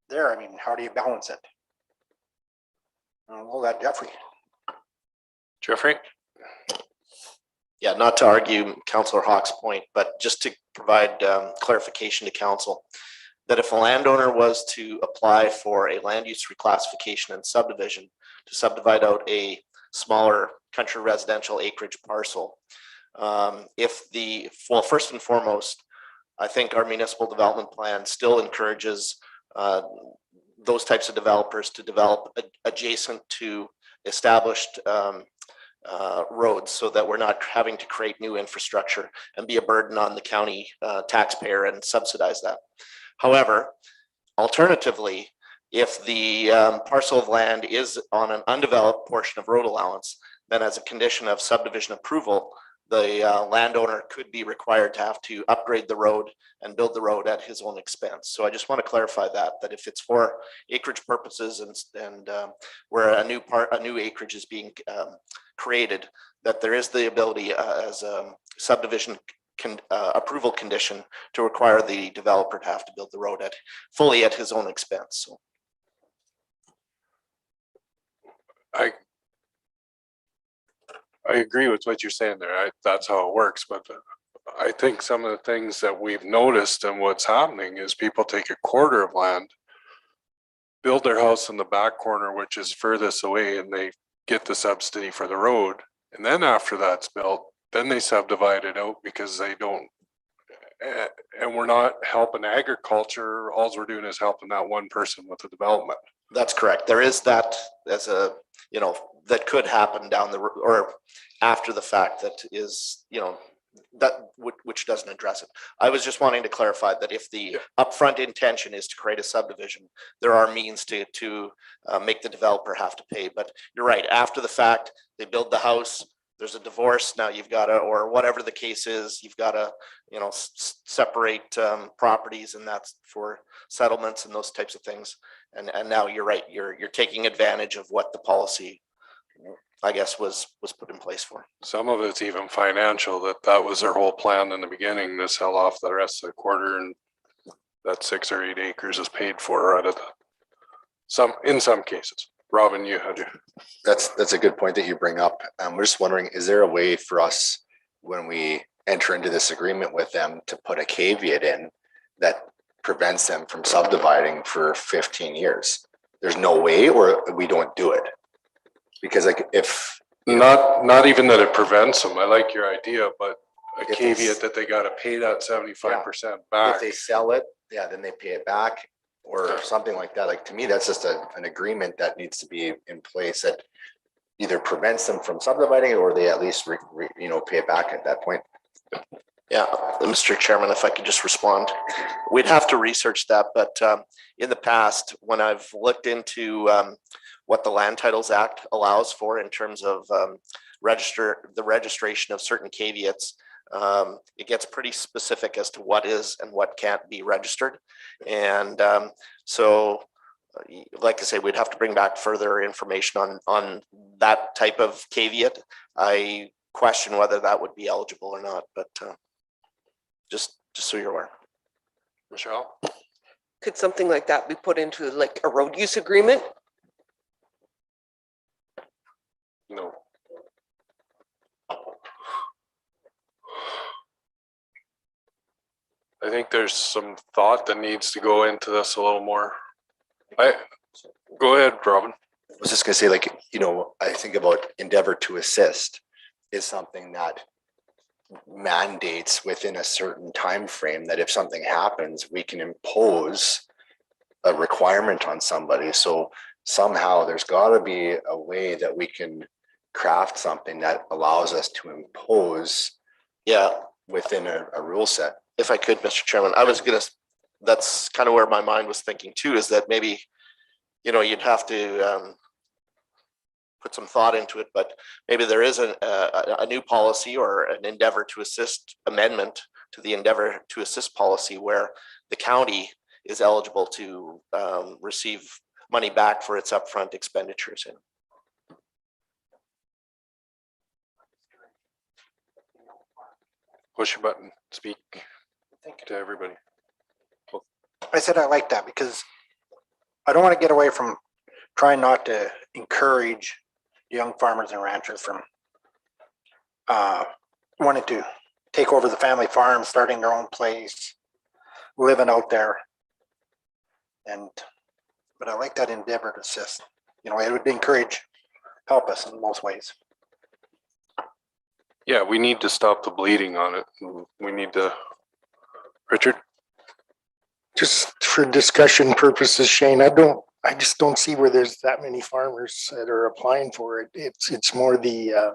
there. I mean, how do you balance it? We'll let Jeffrey. Jeffrey? Yeah, not to argue Councillor Hawk's point, but just to provide clarification to council, that if a landowner was to apply for a land use reclassification and subdivision to subdivide out a smaller country residential acreage parcel, first and foremost, I think our municipal development plan still encourages those types of developers to develop adjacent to established roads, so that we're not having to create new infrastructure and be a burden on the county taxpayer and subsidize that. However, alternatively, if the parcel of land is on an undeveloped portion of road allowance, then as a condition of subdivision approval, the landowner could be required to have to upgrade the road and build the road at his own expense. So I just want to clarify that if it's for acreage purposes and where a new acreage is being created, that there is the ability as a subdivision approval condition to require the developer to have to build the road fully at his own expense. So. I agree with what you're saying there. That's how it works, but I think some of the things that we've noticed and what's happening is people take a quarter of land, build their house in the back corner, which is furthest away, and they get the subsidy for the road. And then after that's built, then they subdivide it out because they don't, and we're not helping agriculture. All we're doing is helping that one person with the development. That's correct. There is that as a, that could happen down the road or after the fact, that is, that which doesn't address it. I was just wanting to clarify that if the upfront intention is to create a subdivision, there are means to make the developer have to pay. But you're right, after the fact, they build the house, there's a divorce, now you've got to, or whatever the case is, you've got to, separate properties, and that's for settlements and those types of things. And now you're right, you're taking advantage of what the policy, I guess, was put in place for. Some of it's even financial, that was their whole plan in the beginning, to sell off the rest of the quarter, and that 6 or 8 acres is paid for out of in some cases. Robin, you had to. That's a good point that you bring up. We're just wondering, is there a way for us, when we enter into this agreement with them, to put a caveat in that prevents them from subdividing for 15 years? There's no way, or we don't do it? Because like if not even that it prevents them. I like your idea, but a If caveat it's- that they got to pay that 75% back. if they sell it, yeah, then they pay it back or something like that. Like, to me, that's just an agreement that needs to be in place that either prevents them from subdividing, or they at least pay it back at that point. Yeah, Mr. Chairman, if I could just respond, we'd have to research that, but in the past, when I've looked into what the Land Titles Act allows for in terms of the registration of certain caveats, it gets pretty specific as to what is and what can't be registered. And so, like I say, we'd have to bring back further information on that type of caveat. I question whether that would be eligible or not, but just so you're aware. Michelle? Could something like that be put into like a road use agreement? No. I think there's some thought that needs to go into this a little more. Go ahead, Robin. I was just gonna say, like, you know, I think about endeavor to assist is something that mandates within a certain time frame that if something happens, we can impose a requirement on somebody. So somehow there's gotta be a way that we can craft something that allows us to impose Yeah, within a rule set. if I could, Mr. Chairman, that's kind of where my mind was thinking too, is that maybe, you know, you'd have to put some thought into it, but maybe there is a new policy or an endeavor to assist amendment to the endeavor to assist policy where the county is eligible to receive money back for its upfront expenditures. And Push your button, speak to everybody. I said I like that because I don't want to get away from trying not to encourage young farmers and ranchers from wanting to take over the family farm, starting their own place, living out there. But I like that endeavor to assist. You know, it would encourage, help us in most ways. Yeah, we need to stop the bleeding on it. We need to, Richard? Just for discussion purposes, Shane, I just don't see where there's that many farmers that are applying for it. It's more the,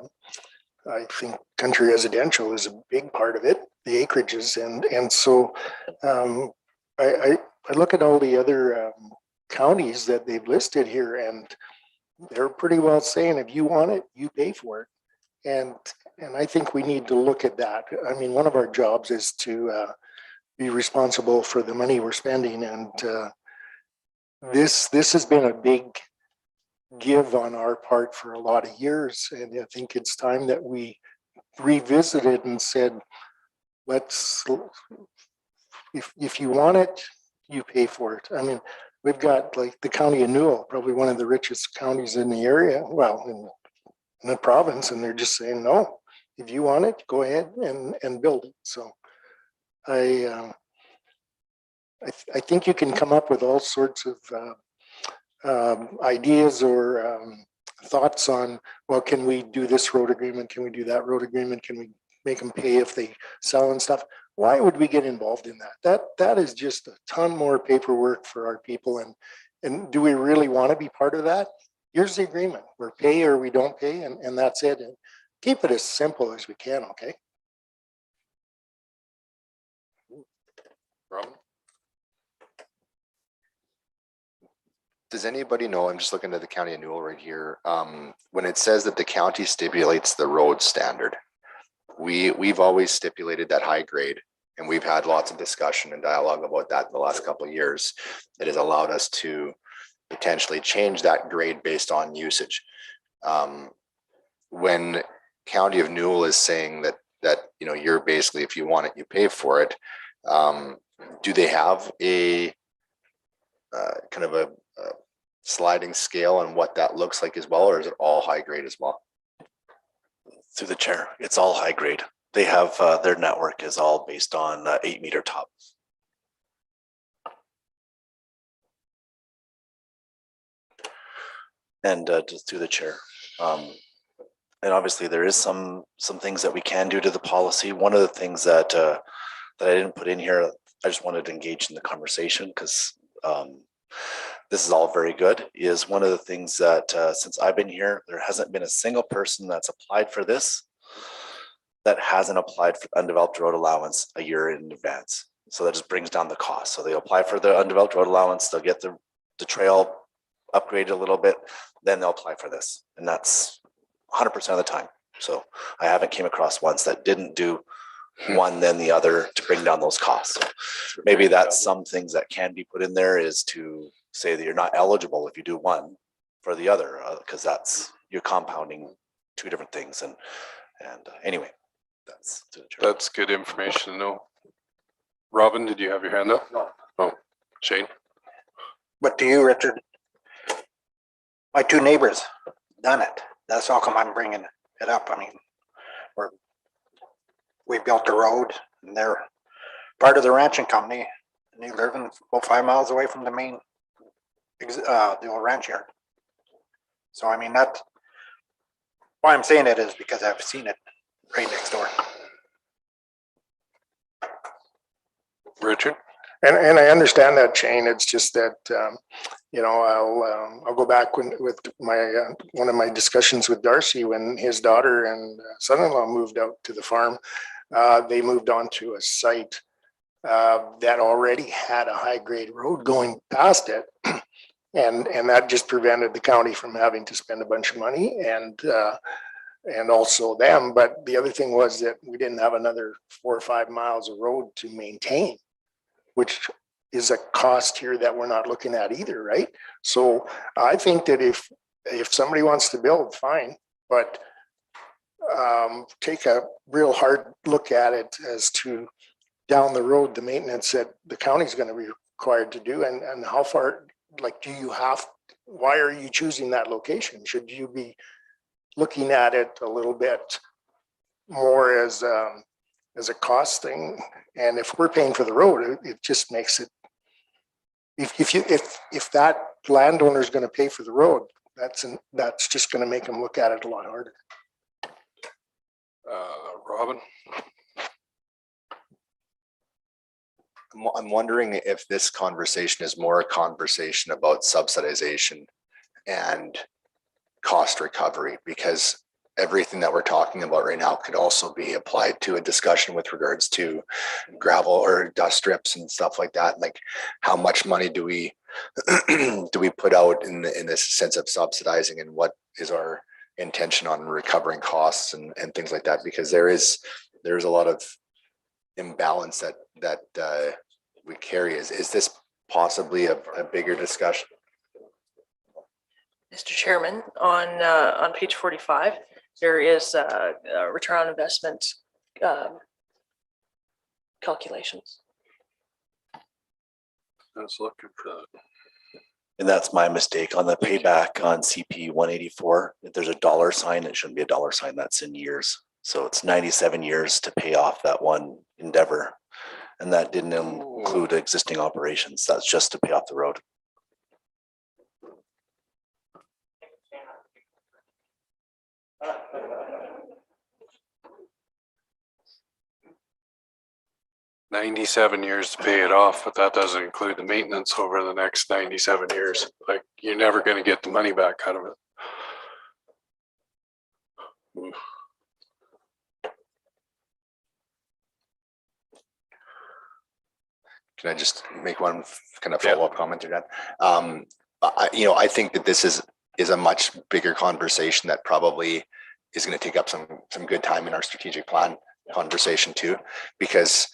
I think country residential is a big part of it, the acreages. And so I look at all the other counties that they've listed here and they're pretty well saying, if you want it, you pay for it. And I think we need to look at that. I mean, one of our jobs is to be responsible for the money we're spending. And this has been a big give on our part for a lot of years. And I think it's time that we revisited and said, if you want it, you pay for it. I mean, we've got like the county of Newell, probably one of the richest counties in the area, well, in the province, and they're just saying, no, if you want it, go ahead and build it. So I think you can come up with all sorts of ideas or thoughts on, well, can we do this road agreement? Can we do that road agreement? Can we make them pay if they sell and stuff? Why would we get involved in that? That is just a ton more paperwork for our people. And do we really want to be part of that? Here's the agreement. We're pay or we don't pay, and that's it. And keep it as simple as we can, okay? Robin? Does anybody know, I'm just looking at the county of Newell right here, when it says that the county stipulates the road standard, we've always stipulated that high grade, and we've had lots of discussion and dialogue about that in the last couple of years. That has allowed us to potentially change that grade based on usage. When county of Newell is saying that you know, you're basically, if you want it, you pay for it, do they have a kind of a sliding scale on what that looks like as well, or is it all high grade as well? Through the chair, it's all high grade. They have their network is all based on 8-meter top. And just through the chair. And obviously there is some things that we can do to the policy. One of the things that that I didn't put in here, I just wanted to engage in the conversation because this is all very good, is one of the things that since I've been here, there hasn't been a single person that's applied for this that hasn't applied for undeveloped road allowance a year in advance. So that just brings down the cost. So they apply for the undeveloped road allowance, they'll get the trail upgraded a little bit, then they'll apply for this. And that's 100% of the time. So I haven't came across ones that didn't do one than the other to bring down those costs. So maybe that's some things that can be put in there is to say that you're not eligible if you do one for the other, because that's, you're compounding two different things. And anyway, that's to the chair. That's good information to know. Robin, did you have your hand up? No. Oh, Shane? But to you, Richard, my two neighbors done it. That's how come I'm bringing it up. I mean, we built the road and they're part of the ranching company and they live in about 5 miles away from the main, the old ranch yard. So I mean, that, why I'm saying it is because I've seen it right next door. Richard? And I understand that, Shane. It's just that, you know, I'll go back with my, one of my discussions with Darcy when his daughter and son-in-law moved out to the farm. They moved on to a site that already had a high-grade road going past it. And that just prevented the county from having to spend a bunch of money and also them. But the other thing was that we didn't have another 4 or 5 miles of road to maintain, which is a cost here that we're not looking at either, right? So I think that if somebody wants to build, fine, but take a real hard look at it as to down the road, the maintenance that the county's going to be required to do, and how far, like, do you have, why are you choosing that location? Should you be looking at it a little bit more as a cost thing? And if we're paying for the road, it just makes it, if that landowner is going to pay for the road, that's just going to make them look at it a lot harder. Robin? I'm wondering if this conversation is more a conversation about subsidization and cost recovery, because everything that we're talking about right now could also be applied to a discussion with regards to gravel or dust strips and stuff like that. Like, how much money do we put out in this sense of subsidizing, and what is our intention on recovering costs and things like that? Because there's a lot of imbalance that we carry. Is this possibly a bigger discussion? Mr. Chairman, on page 45, there is a return on investment calculations. Let's look at that. And that's my mistake on the payback on CP 184. If there's a dollar sign, it shouldn't be a dollar sign. That's in years. So it's 97 years to pay off that one endeavor. And that didn't include existing operations. That's just to pay off the road. $97 to pay it off, but that doesn't include the maintenance over the next 97 years. Like, you're never going to get the money back out of it. Oof. Can I just make one kind of follow-up comment to that? I think that this is a much bigger conversation that probably is going to take up some good time in our strategic plan conversation too, because,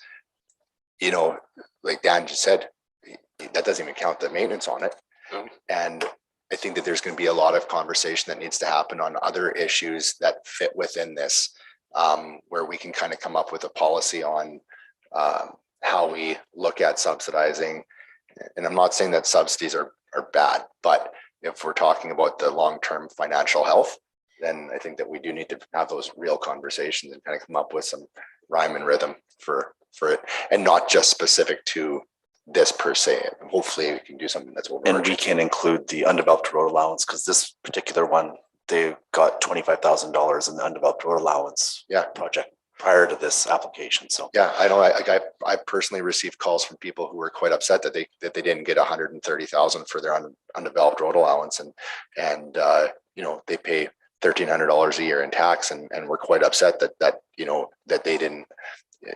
you know, like Dan just said, that doesn't even count the maintenance on it. And I think that there's going to be a lot of conversation that needs to happen on other issues that fit within this, where we can kind of come up with a policy on how we look at subsidizing. And I'm not saying that subsidies are bad, but if we're talking about the long-term financial health, then I think that we do need to have those real conversations and kind of come up with some rhyme and rhythm for it, and not just specific to this per se. Hopefully we can do something that's overarching. And we can include the undeveloped road allowance, because this particular one, they got $25,000 in the undeveloped road allowance project prior to this application. So yeah, I know. I personally received calls from people who were quite upset that they didn't get $130,000 for their undeveloped road allowance, and you know, they pay $1,300 a year in tax, and we're quite upset that you know, that they didn't,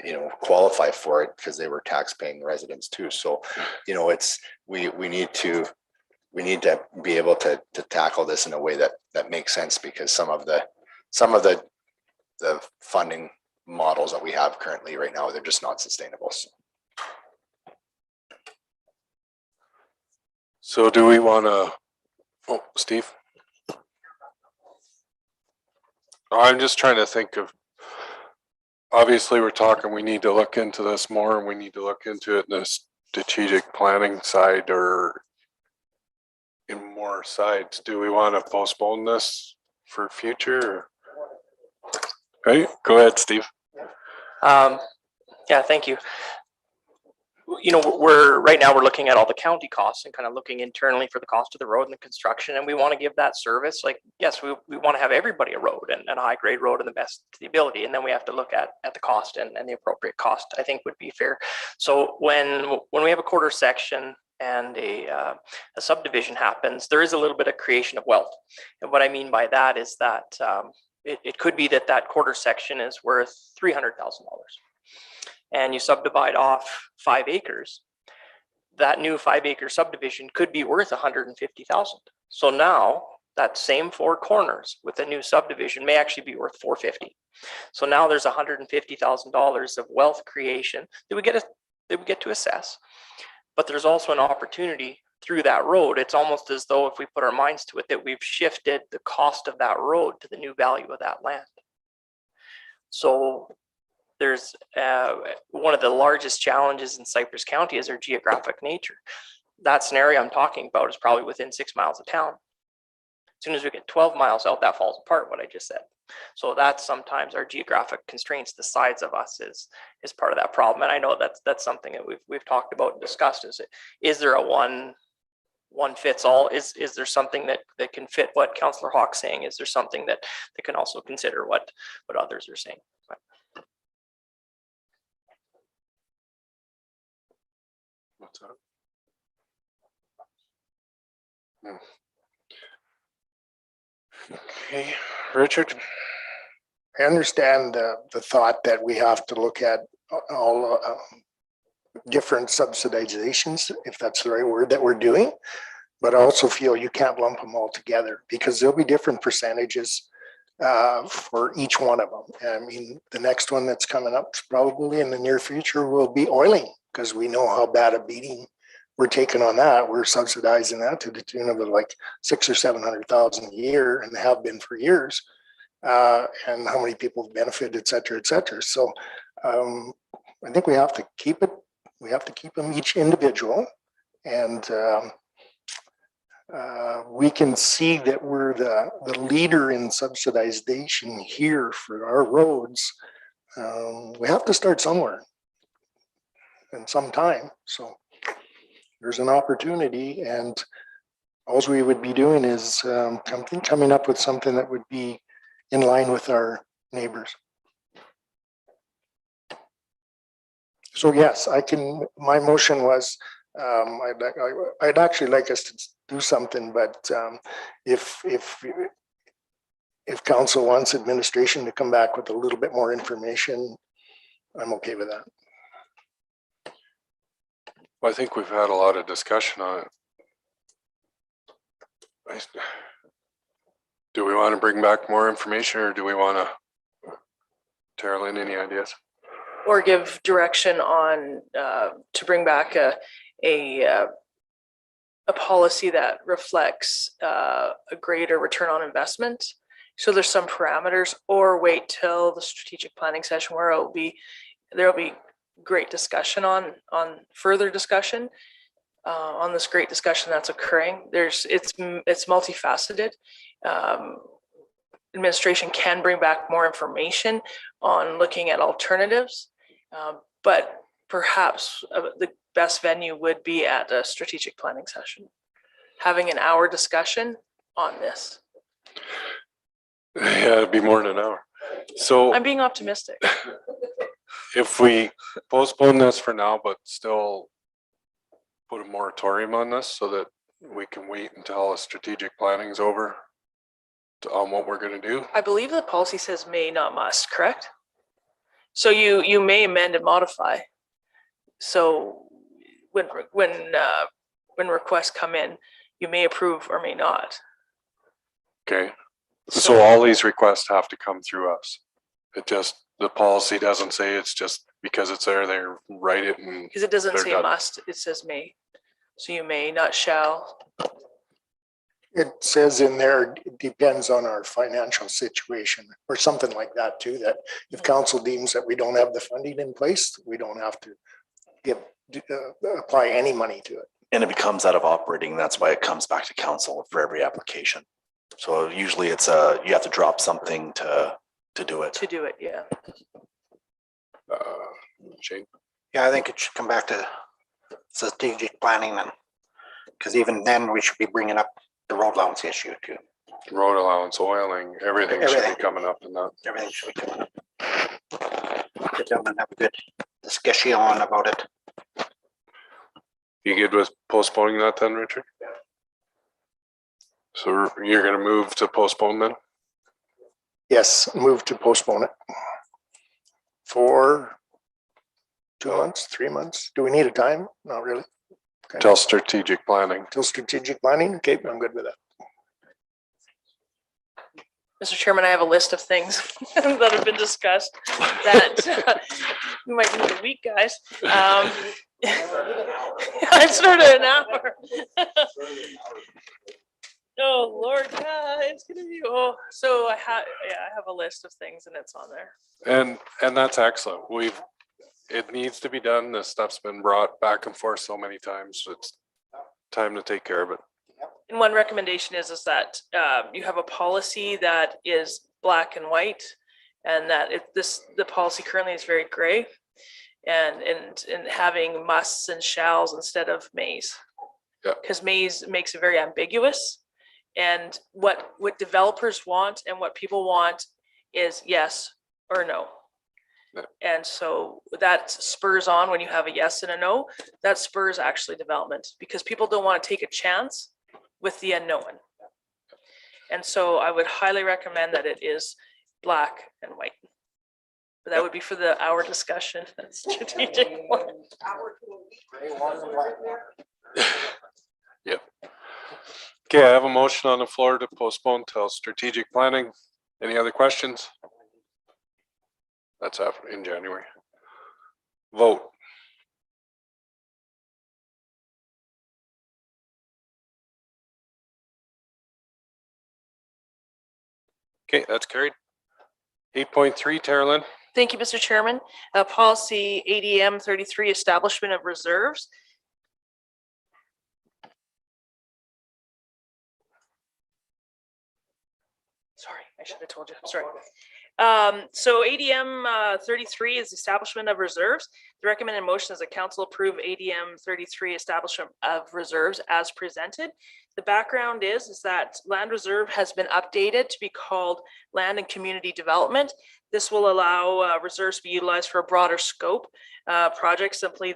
you know, qualify for it because they were tax paying residents too. So, you know, it's we need to be able to tackle this in a way that makes sense, because some of the funding models that we have currently right now. They're just not sustainable. So So do we want to, oh, Steve? I'm just trying to think of, obviously, we're talking, we need to look into this more, and we need to look into it in the strategic planning side or in more sides. Do we want to postpone this for future? Right, go ahead, Steve. Yeah, thank you. You know, right now we're looking at all the county costs and kind of looking internally for the cost of the road and the construction, and we want to give that service. Like, yes, we want to have everybody a road and a high grade road and the best to the ability, and then we have to look at the cost and the appropriate cost, I think would be fair. So when we have a quarter section and a subdivision happens, there is a little bit of creation of wealth. And what I mean by that is that it could be that quarter section is worth $300,000. And you subdivide off 5 acres, that new 5-acre subdivision could be worth 150,000. So now that same 4 corners with a new subdivision may actually be worth 450. So now there's $150,000 of wealth creation that we get to assess. But there's also an opportunity through that road. It's almost as though if we put our minds to it, that we've shifted the cost of that road to the new value of that land. So there's one of the largest challenges in Cypress County is our geographic nature. That scenario I'm talking about is probably within 6 miles of town. As soon as we get 12 miles out, that falls apart, what I just said. So that's sometimes our geographic constraints, the size of us is part of that problem. And I know that's something that we've talked about and discussed. Is there a one fits all? Is there something that can fit what Councillor Hawk's saying? Is there something that can also consider what others are saying? What's up? Okay, Richard? I understand the thought that we have to look at all different subsidizations, if that's the right word, that we're doing. But I also feel you can't lump them all together because there'll be different percentages for each one of them. I mean, the next one that's coming up probably in the near future will be oiling, because we know how bad a beating we're taking on that. We're subsidizing that to the tune of like 600,000 or 700,000 a year, and have been for years. And how many people have benefited, et cetera, et cetera. So I think we have to keep it. We have to keep them each individual, and we can see that we're the leader in subsidization here for our roads. We have to start somewhere and some time. So there's an opportunity, and all we would be doing is coming up with something that would be in line with our neighbors. So yes, I can. My motion was I'd actually like us to do something, but if council wants administration to come back with a little bit more information, I'm okay with that. Well, I think we've had a lot of discussion on it. Do we want to bring back more information, or do we want to, Terrell, any ideas? Or give direction on to bring back a policy that reflects a greater return on investment. So there's some parameters, or wait till the strategic planning session where there'll be great discussion on further discussion on this great discussion that's occurring. It's multifaceted. Administration can bring back more information on looking at alternatives, but perhaps the best venue would be at a strategic planning session, having an hour discussion on this. Yeah, it'd be more than an hour. So I'm being optimistic. if we postpone this for now, but still put a moratorium on this so that we can wait until a strategic planning is over on what we're going to do. I believe the policy says may, not must, correct? So you may amend and modify. So when requests come in, you may approve or may not. Okay. So all these requests have to come through us. It just The policy doesn't say, it's just because it's there, they write it and Because it doesn't They're say done. must, it says may. So you may, not shall. It says in there, it depends on our financial situation or something like that too, that if council deems that we don't have the funding in place, we don't have to apply any money to it. And it becomes out of operating. That's why it comes back to council for every application. So usually it's you have to drop something to do it. To do it, yeah. Shane. Yeah, I think it should come back to strategic planning and, because even then we should be bringing up the road allowance issue too. Road allowance, oiling, everything should be Everything. coming up in that. Everything should be coming up. Sit down and have a good discussion about it. You good with postponing that then, Richard? So you're gonna move to postpone then? Yes, move to postpone it. For 2 months, 3 months? Do we need a time? Not really. Okay. Till strategic planning. Till strategic planning? Okay, I'm good with that. Mr. Chairman, I have a list of things that have been discussed that we might need a week, guys. I started an hour. Oh, Lord, it's gonna be, so I have a list of things and it's on there. And that's excellent. It needs to be done. This stuff's been brought back and forth so many times. It's time to take care of it. And one recommendation is that you have a policy that is black and white, and that the policy currently is very gray, and having musts and shalls instead of mays. Yeah. Because mays makes it very ambiguous, and what developers want and what people want is yes or no. Yeah. And so that spurs on, when you have a yes and a no, that spurs actually development, because people don't want to take a chance with the unknown. And so I would highly recommend that it is black and white. But that would be for the hour discussion. That's strategic. Yep. Okay, I have a motion on the floor to postpone till strategic planning. Any other questions? That's after in January. Vote. Okay, that's carried. 8.3, Terrell. Thank you, Mr. Chairman. Policy ADM 33, establishment of reserves. Sorry, I should have told you. I'm sorry. So ADM 33 is establishment of reserves. The recommended motion is that council approve ADM 33 establishment of reserves as presented. The background is that land reserve has been updated to be called land and community development. This will allow reserves to be utilized for a broader scope projects, simply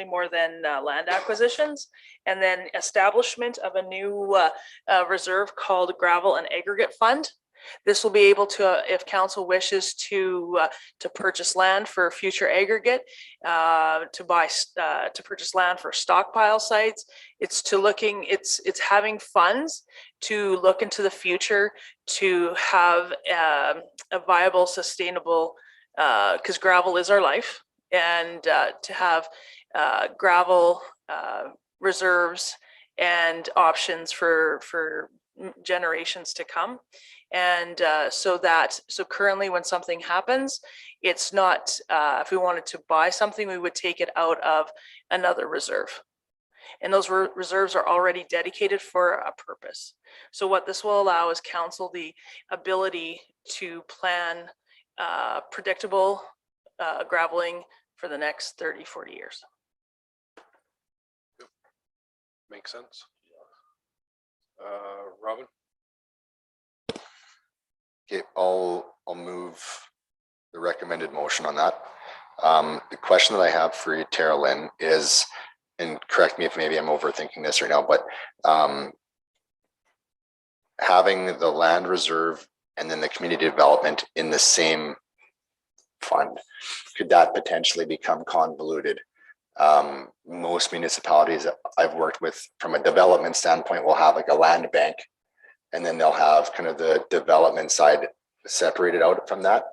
more than land acquisitions, and then establishment of a new reserve called gravel and aggregate fund. This will be able to, if council wishes to purchase land for future aggregate, to purchase land for stockpile sites. It's having funds to look into the future to have a viable, sustainable, because gravel is our life, and to have gravel reserves and options for generations to come. And so currently when something happens, it's not, if we wanted to buy something, we would take it out of another reserve. And those reserves are already dedicated for a purpose. So what this will allow is council the ability to plan predictable graveling for the next 30, 40 years. Makes sense. Robin? Okay, I'll move the recommended motion on that. The question that I have for you, Tara Lynn, is, and correct me if maybe I'm overthinking this right now, but having the land reserve and then the community development in the same fund, could that potentially become convoluted? Most municipalities that I've worked with from a development standpoint will have like a land bank, and then they'll have kind of the development side separated out from that.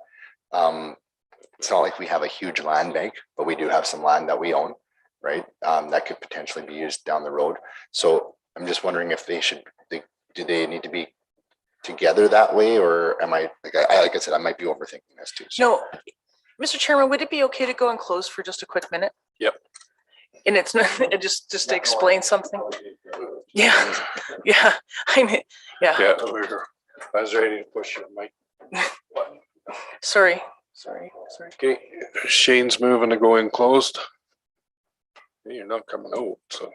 It's not like we have a huge land bank, but we do have some land that we own, right? That could potentially be used down the road. So I'm just wondering if do they need to be together that way, or am I, like I said, I might be overthinking this too. So No, Mr. Chairman, would it be okay to go and close for just a quick minute? Yep. And it's not, just to explain something? Yeah, yeah, I mean, yeah, Yeah, I was ready to push your mic. sorry. Okay, Shane's moving to go in closed. You're not coming out, so.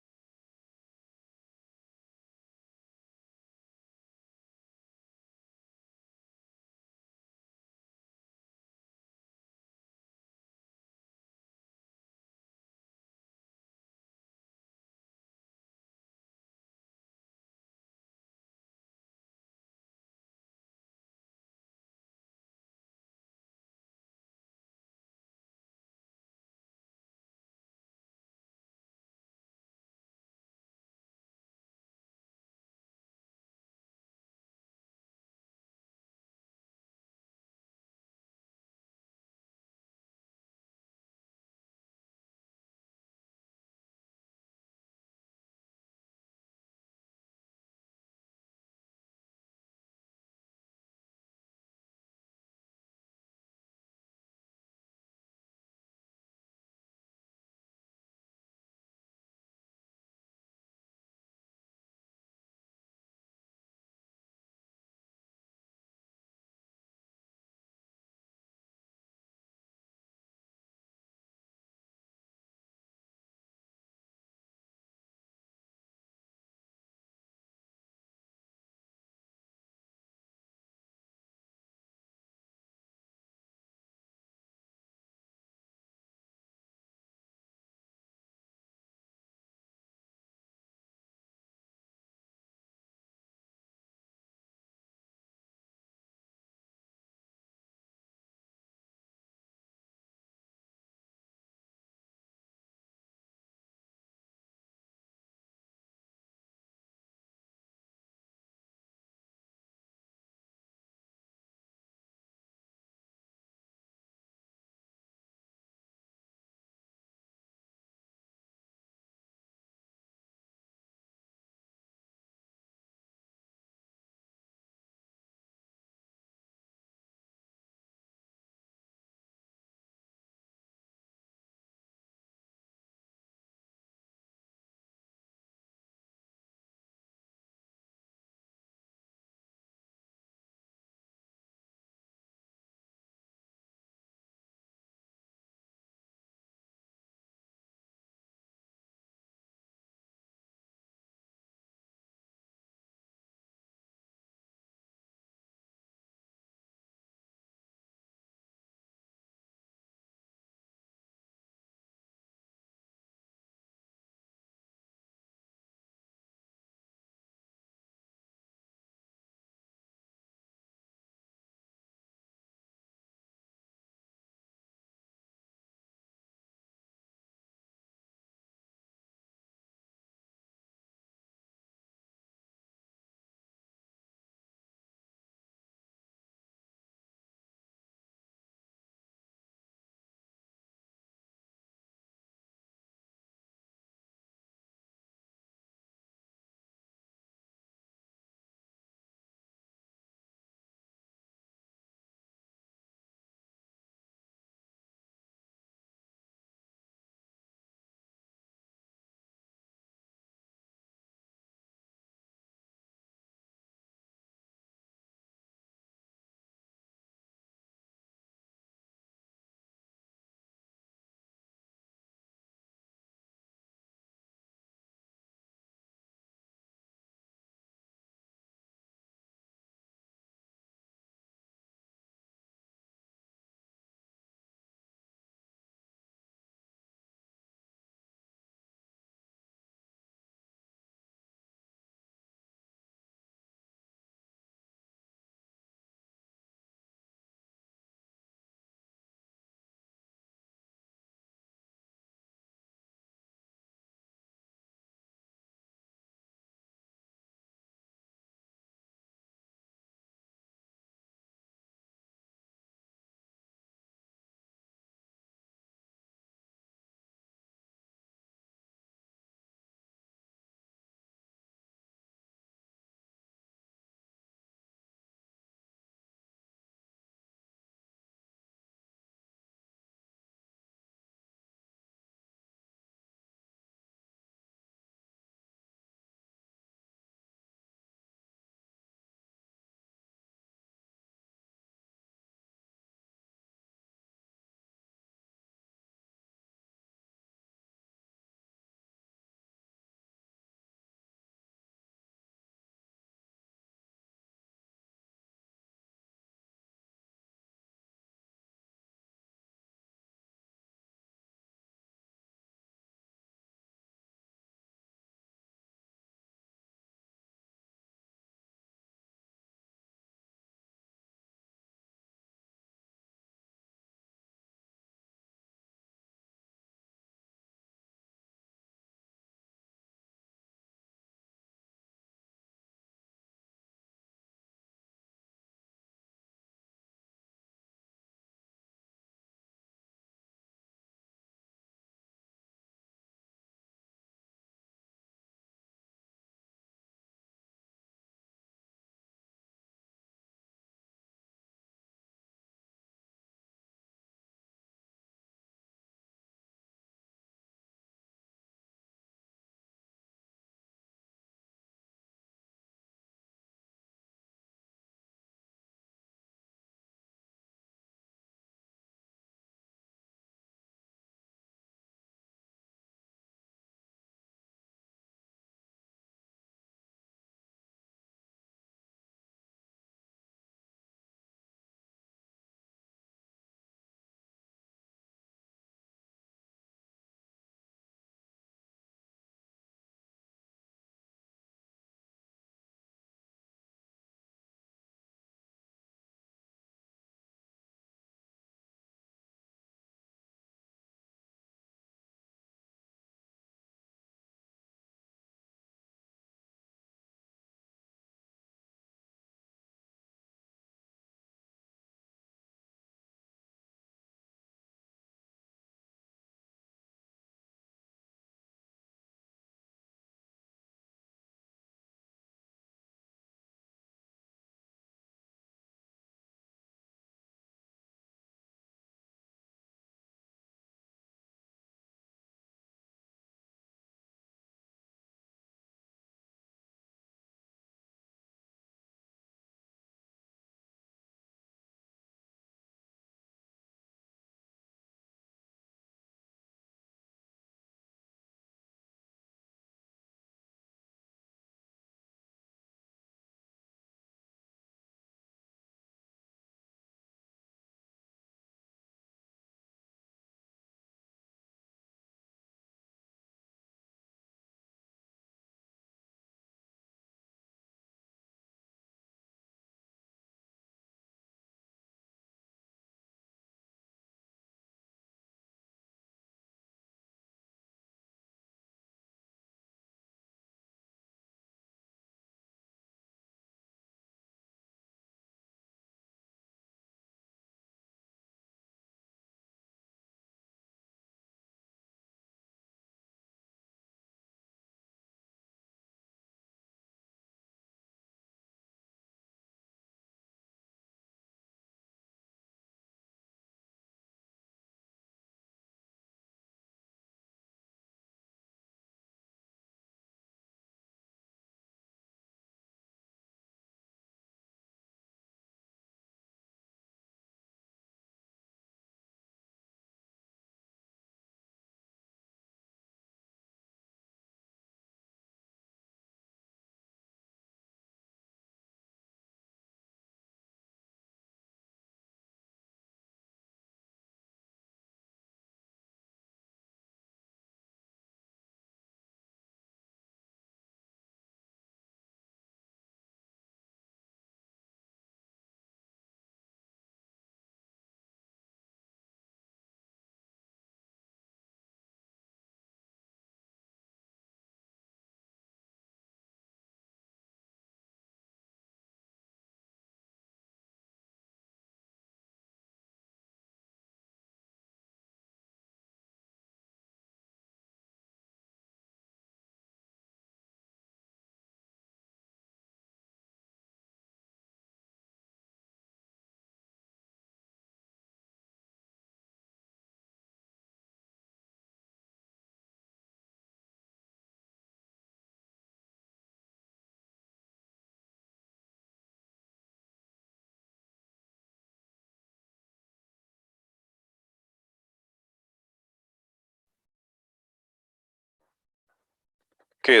Okay,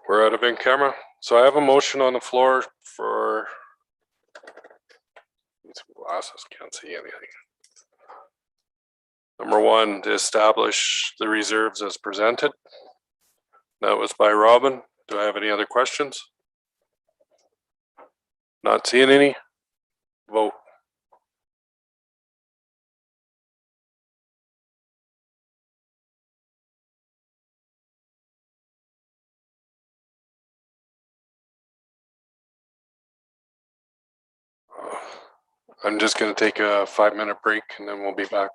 we're out of in camera. So I have a motion on the floor for these glasses, can't see anything. Number one, to establish the reserves as presented. That was by Robin. Do I have any other questions? Not seeing any. Vote. I'm just gonna take a 5-minute break and then we'll be back.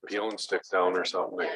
peel and stick down or something.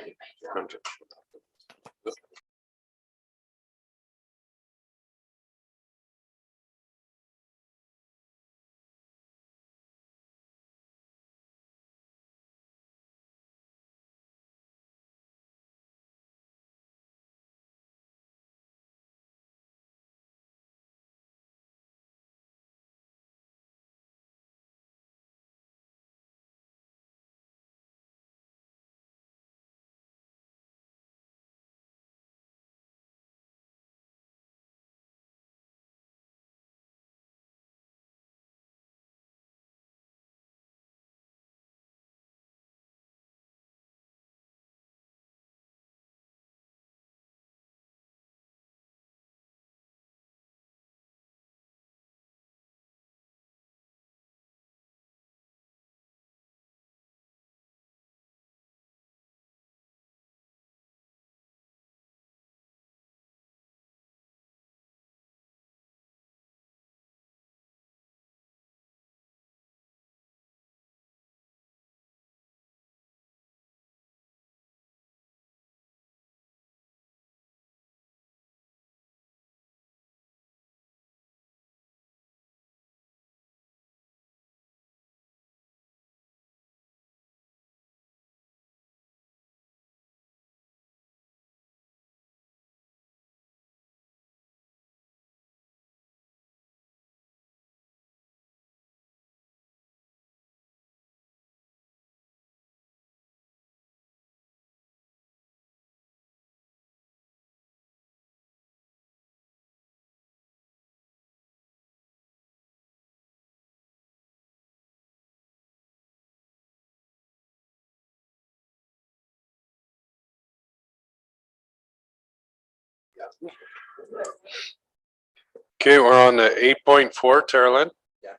Okay, we're on the 8.4, Tara Lynn. Yeah.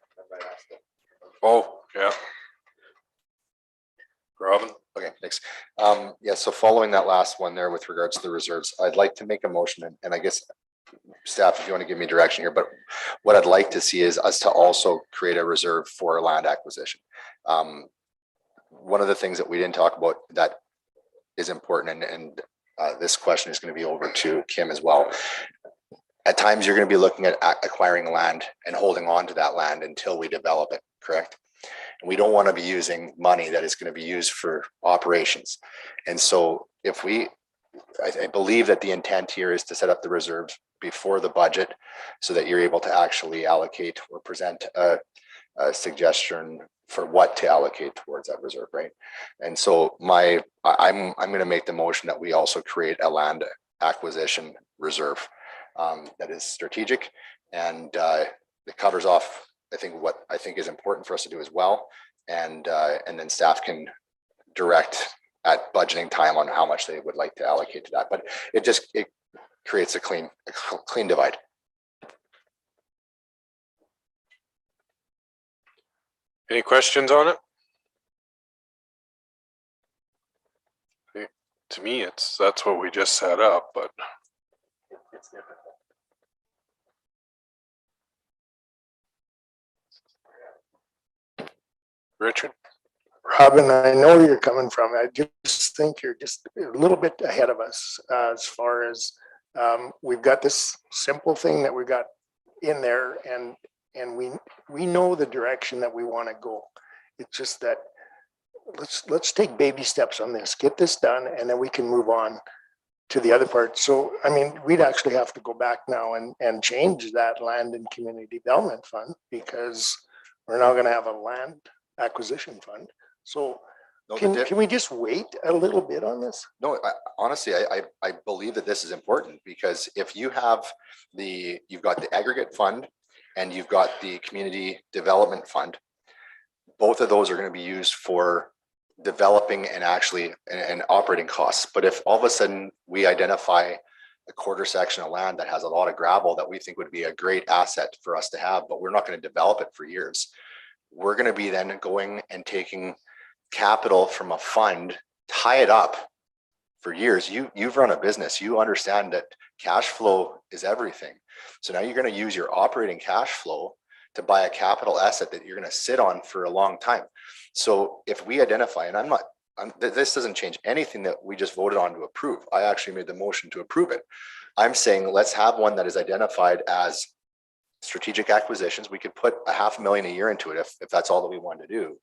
Oh, yeah. Robin? Okay, thanks. Yeah, so following that last one there with regards to the reserves, I'd like to make a motion and I guess staff, if you want to give me direction here, but what I'd like to see is us to also create a reserve for land acquisition. One of the things that we didn't talk about that is important and this question is going to be over to Kim as well. At times you're going to be looking at acquiring land and holding on to that land until we develop it, correct? And we don't want to be using money that is going to be used for operations. And so if I believe that the intent here is to set up the reserves before the budget so that you're able to actually allocate or present a suggestion for what to allocate towards that reserve, right? And so I'm going to make the motion that we also create a land acquisition reserve that is strategic and it covers off, I think, what I think is important for us to do as well. And then staff can direct at budgeting time on how much they would like to allocate to that. But it creates a clean divide. Any questions on it? Okay, to me, that's what we just set up, but. Richard? Robin, I know where you're coming from. I just think you're just a little bit ahead of us as far as we've got this simple thing that we got in there and we know the direction that we want to go. It's just that let's take baby steps on this, get this done, and then we can move on to the other part. So, I mean, we'd actually have to go back now and change that land and community development fund because we're now going to have a land acquisition fund. So No, can we just wait a little bit on this? No, honestly, I believe that this is important because if you have you've got the aggregate fund and you've got the community development fund, both of those are going to be used for developing and actually and operating costs. But if all of a sudden we identify a quarter section of land that has a lot of gravel that we think would be a great asset for us to have, but we're not going to develop it for years, we're going to be then going and taking capital from a fund, tie it up for years. You've run a business, you understand that cash flow is everything. So now you're going to use your operating cash flow to buy a capital asset that you're going to sit on for a long time. So if we identify, and I'm not This doesn't change anything that we just voted on to approve. I actually made the motion to approve it. I'm saying let's have one that is identified as strategic acquisitions. We could put $500,000 a year into it if that's all that we want to do.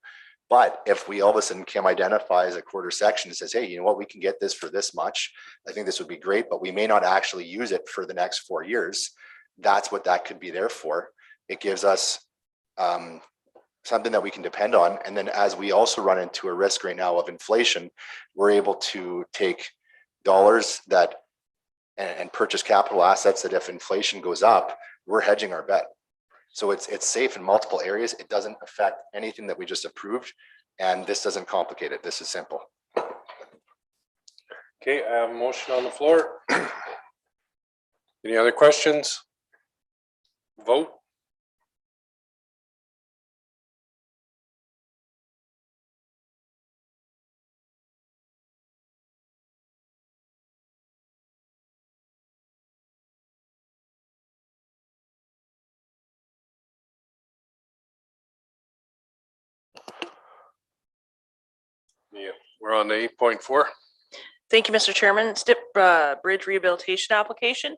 But if we all of a sudden Kim identifies a quarter section and says, hey, you know what, we can get this for this much, I think this would be great, but we may not actually use it for the next 4 years. That's what that could be there for. It gives us something that we can depend on. And then as we also run into a risk right now of inflation, we're able to take dollars that and purchase capital assets that if inflation goes up, we're hedging our bet. So it's safe in multiple areas. It doesn't affect anything that we just approved. And this doesn't complicate it. This is simple. Okay, I have a motion on the floor. Any other questions? Vote. Yeah, we're on the 8.4. Thank you, Mr. Chairman. STIP Bridge Rehabilitation Application.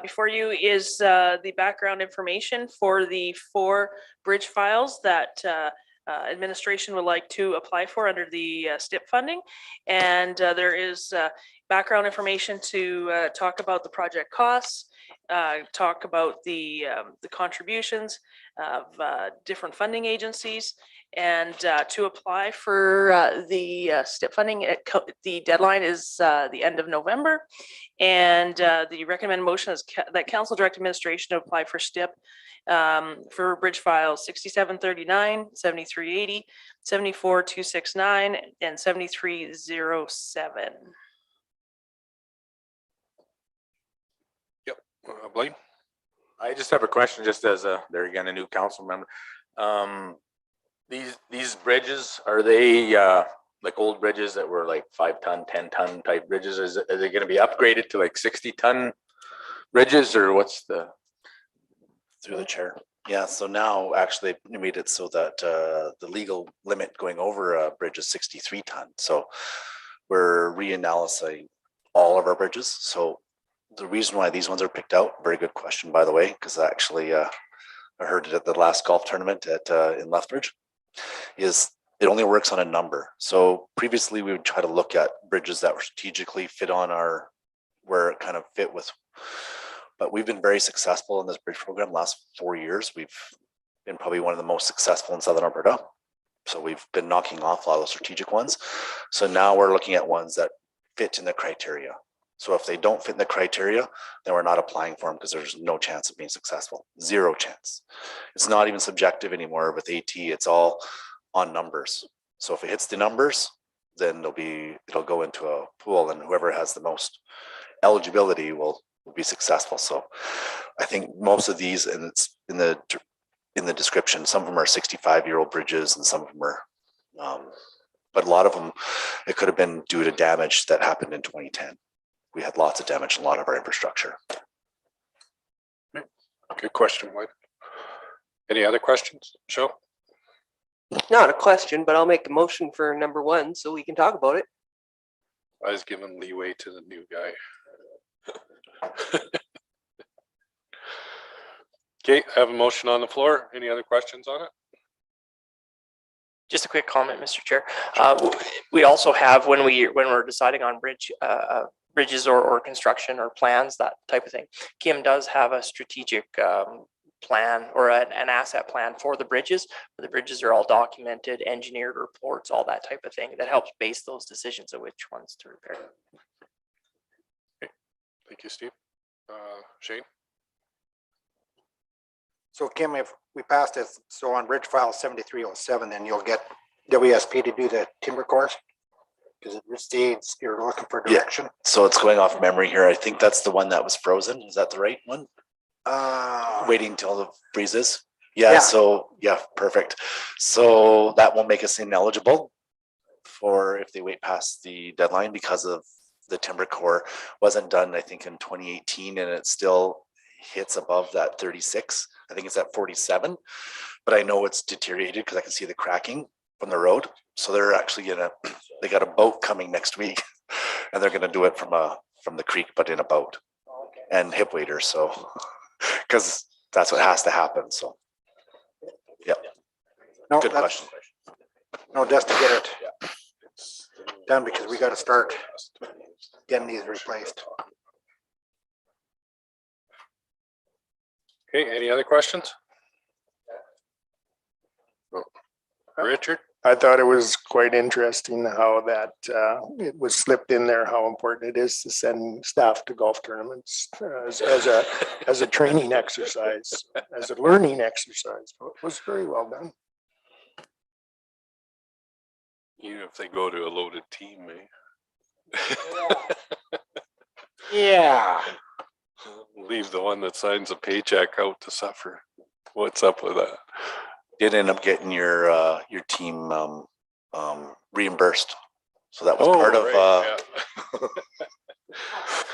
Before you is the background information for the 4 bridge files that administration would like to apply for under the STIP funding. And there is background information to talk about the project costs, talk about the contributions of different funding agencies. And to apply for the STIP funding, the deadline is the end of November. And the recommended motion is that council direct administration to apply for STIP for bridge files 6739, 7380, 74269, and 7307. Blaine? I just have a question, just as there again, a new council member. These bridges, are they like old bridges that were like 5-ton, 10-ton type bridges? Are they gonna be upgraded to like 60-ton bridges, or what's the? Through the chair. Yeah, so now actually they made it so that the legal limit going over a bridge is 63 ton. So we're reanalyzing all of our bridges. So the reason why these ones are picked out, very good question, by the way, because actually I heard it at the last golf tournament in Lethbridge, is it only works on a number. So previously we would try to look at bridges that were strategically fit on where it kind of fit with, but we've been very successful in this bridge program. Last 4 years, we've been probably one of the most successful in Southern Alberta. So we've been knocking off a lot of the strategic ones. So now we're looking at ones that fit in the criteria. So if they don't fit in the criteria, then we're not applying for them because there's no chance of being successful. 0 chance. It's not even subjective anymore with AT. It's all on numbers. So if it hits the numbers, then it'll go into a pool, and whoever has the most eligibility will be successful. So I think most of these, and it's in the description, some of them are 65-year-old bridges and some of them are, but a lot of them, it could have been due to damage that happened in 2010. We had lots of damage in a lot of our infrastructure. Good question, White. Any other questions? Show. Not a question, but I'll make a motion for number 1 so we can talk about it. I was giving leeway to the new guy. Okay, I have a motion on the floor. Any other questions on it? Just a quick comment, Mr. Chair. We also have, when we're deciding on bridges or construction or plans, that type of thing, Kim does have a strategic plan or an asset plan for the bridges. The bridges are all documented, engineered reports, all that type of thing that helps base those decisions of which ones to repair. Okay. Thank you, Steve. Shane? So Kim, if we pass this, so on bridge file 7307, then you'll get WSP to do the timber course? Because it recedes, you're looking for direction? So it's going off memory here. I think that's the one that was frozen. Is that the right one? Waiting till it freezes. Yeah, Yeah. so yeah, perfect. So that won't make us ineligible for if they wait past the deadline because of the timber core wasn't done, I think, in 2018, and it still hits above that 36. I think it's at 47, but I know it's deteriorated because I can see the cracking from the road. So they're actually they got a boat coming next week and they're gonna do it from the creek, but in a boat and hip waders, so, because that's what has to happen, so. No, Good that's, question. no, just to get it done because we gotta start getting these replaced. Okay, any other questions? Richard? I thought it was quite interesting how that it was slipped in there, how important it is to send staff to golf tournaments as a training exercise, as a learning exercise. It was very well done. Even if they go to a loaded team, eh? Yeah. Leave the one that signs a paycheck out to suffer. What's up with that? Did end up getting your team reimbursed. So that was Oh, part of, right,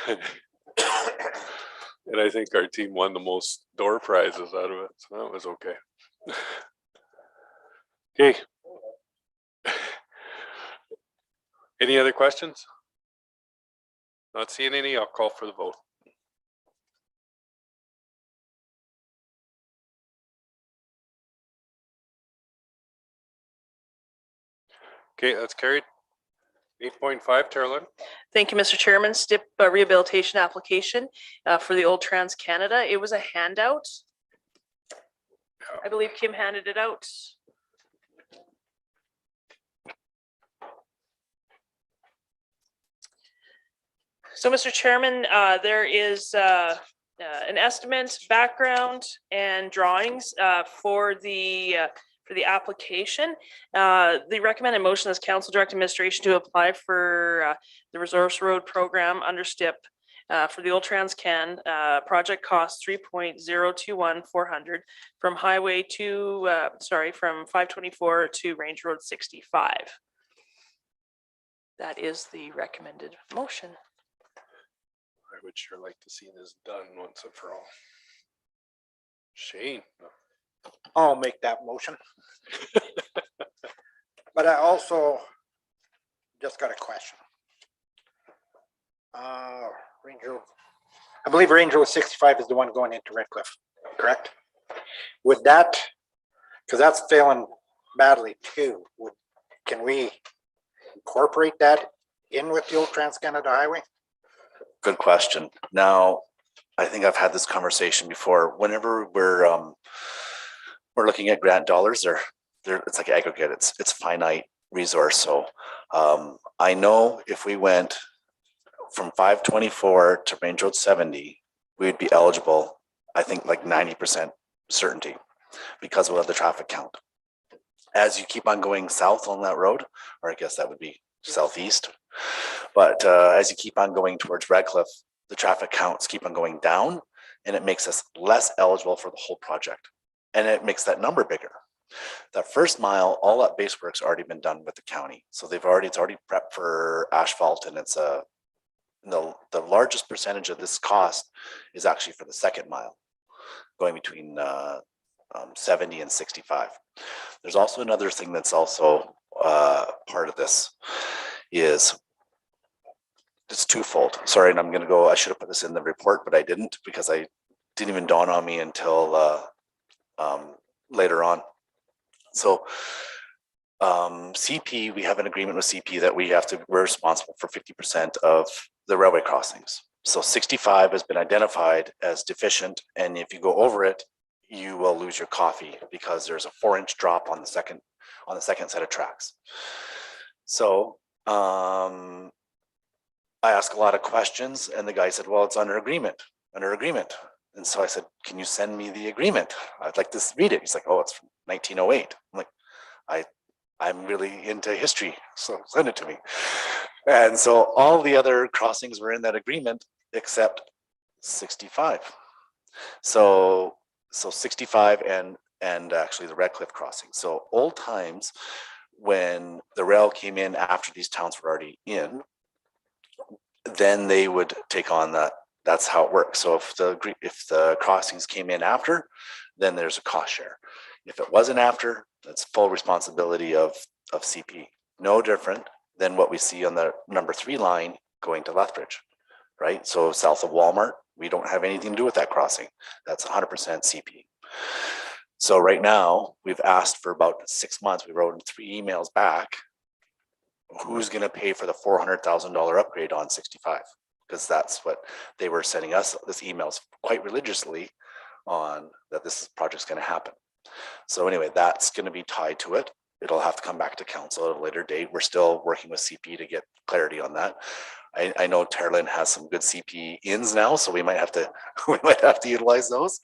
yeah. And I think our team won the most door prizes out of it, so that was okay. Okay. Any other questions? Not seeing any, I'll call for the vote. Okay, that's carried. 8.5, Carolyn. Thank you, Mr. Chairman. STIP rehabilitation application for the Old Trans Canada. It was a handout. I believe Kim handed it out. So, Mr. Chairman, there is an estimate, background, and drawings for the application. The recommended motion is council direct administration to apply for the Resource Road Program under STIP for the Old Trans Can project cost 3.021,400 from Highway from 524 to Range Road 65. That is the recommended motion. I would sure like to see this done once and for all. Shane. I'll make that motion. But I also just got a question. Range Road, I believe Range Road 65 is the one going into Redcliffe, correct? Would that, because that's failing badly too, can we incorporate that in with the Old Trans Canada Highway? good question. Now, I think I've had this conversation before. Whenever we're looking at grant dollars, it's like aggregate, it's finite resource. So I know if we went from 524 to Range Road 70, we'd be eligible, I think like 90% certainty because we'll have the traffic count. As you keep on going south on that road, or I guess that would be southeast, but as you keep on going towards Redcliffe, the traffic counts keep on going down and it makes us less eligible for the whole project. And it makes that number bigger. That first mile, all that base work's already been done with the county. So it's already prepped for asphalt, and it's the largest percentage of this cost is actually for the second mile, going between 70 and 65. There's also another thing that's also part of this is it's twofold. Sorry, and I should have put this in the report, but I didn't because I didn't even dawn on me until later on. So CP, we have an agreement with CP that we're responsible for 50% of the railway crossings. So 65 has been identified as deficient, and if you go over it, you will lose your coffee because there's a 4-inch drop on the second set of tracks. So I asked a lot of questions, and the guy said, well, it's under agreement. And so I said, can you send me the agreement? I'd like to read it. He's like, oh, it's from 1908. I'm like, I'm really into history, so send it to me. And so all the other crossings were in that agreement except 65. So 65 and actually the Redcliffe crossing. So old times when the rail came in after these towns were already in, then they would take on that. That's how it works. So if the crossings came in after, then there's a cost share. If it wasn't after, that's full responsibility of CP. No different than what we see on the number 3 line going to Lethbridge, right? So south of Walmart, we don't have anything to do with that crossing. That's 100% CP. So right now, we've asked for about 6 months. We wrote 3 emails back. Who's gonna pay for the $400,000 upgrade on 65? Because that's what they were sending us, this emails quite religiously on that this project's gonna happen. So anyway, that's gonna be tied to it. It'll have to come back to council at a later date. We're still working with CP to get clarity on that. I know Terlin has some good CP ins now, so we might have to, we might have to utilize those.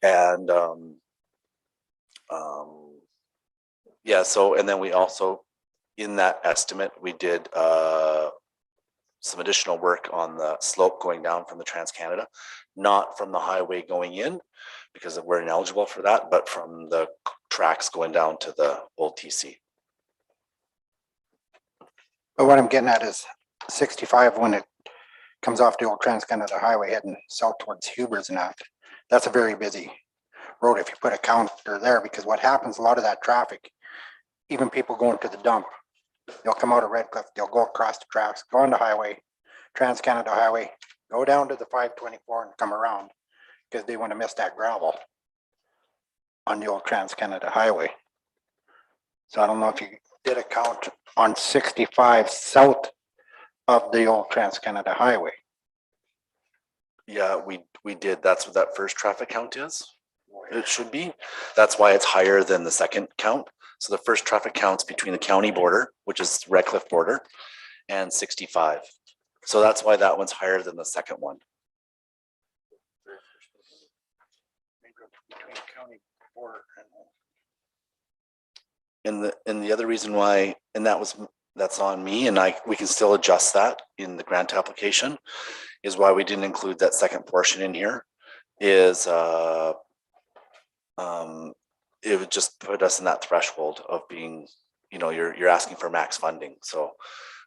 And yeah, so, and then we also, in that estimate, we did some additional work on the slope going down from the Trans-Canada, not from the highway going in, because we're ineligible for that, but from the tracks going down to the old TC. But what I'm getting at is 65, when it comes off the old Trans-Canada Highway heading south towards Hubers and that, that's a very busy road if you put a counter there, because what happens, a lot of that traffic, even people going to the dump, they'll come out of Red Cliff, they'll go across the tracks, go on the highway, Trans-Canada Highway, go down to the 524 and come around, because they want to miss that gravel on the old Trans-Canada Highway. So I don't know if you did a count on 65 south of the old Trans-Canada Highway. Yeah, we did. That's what that first traffic count is. It should be. That's why it's higher than the second count. So the first traffic counts between the county border, which is Red Cliff border, and 65. So that's why that one's higher than the second one. And the other reason why, and that's on me, and we can still adjust that in the grant application, is why we didn't include that second portion in here, is it would just put us in that threshold of being, you know, you're asking for max funding. So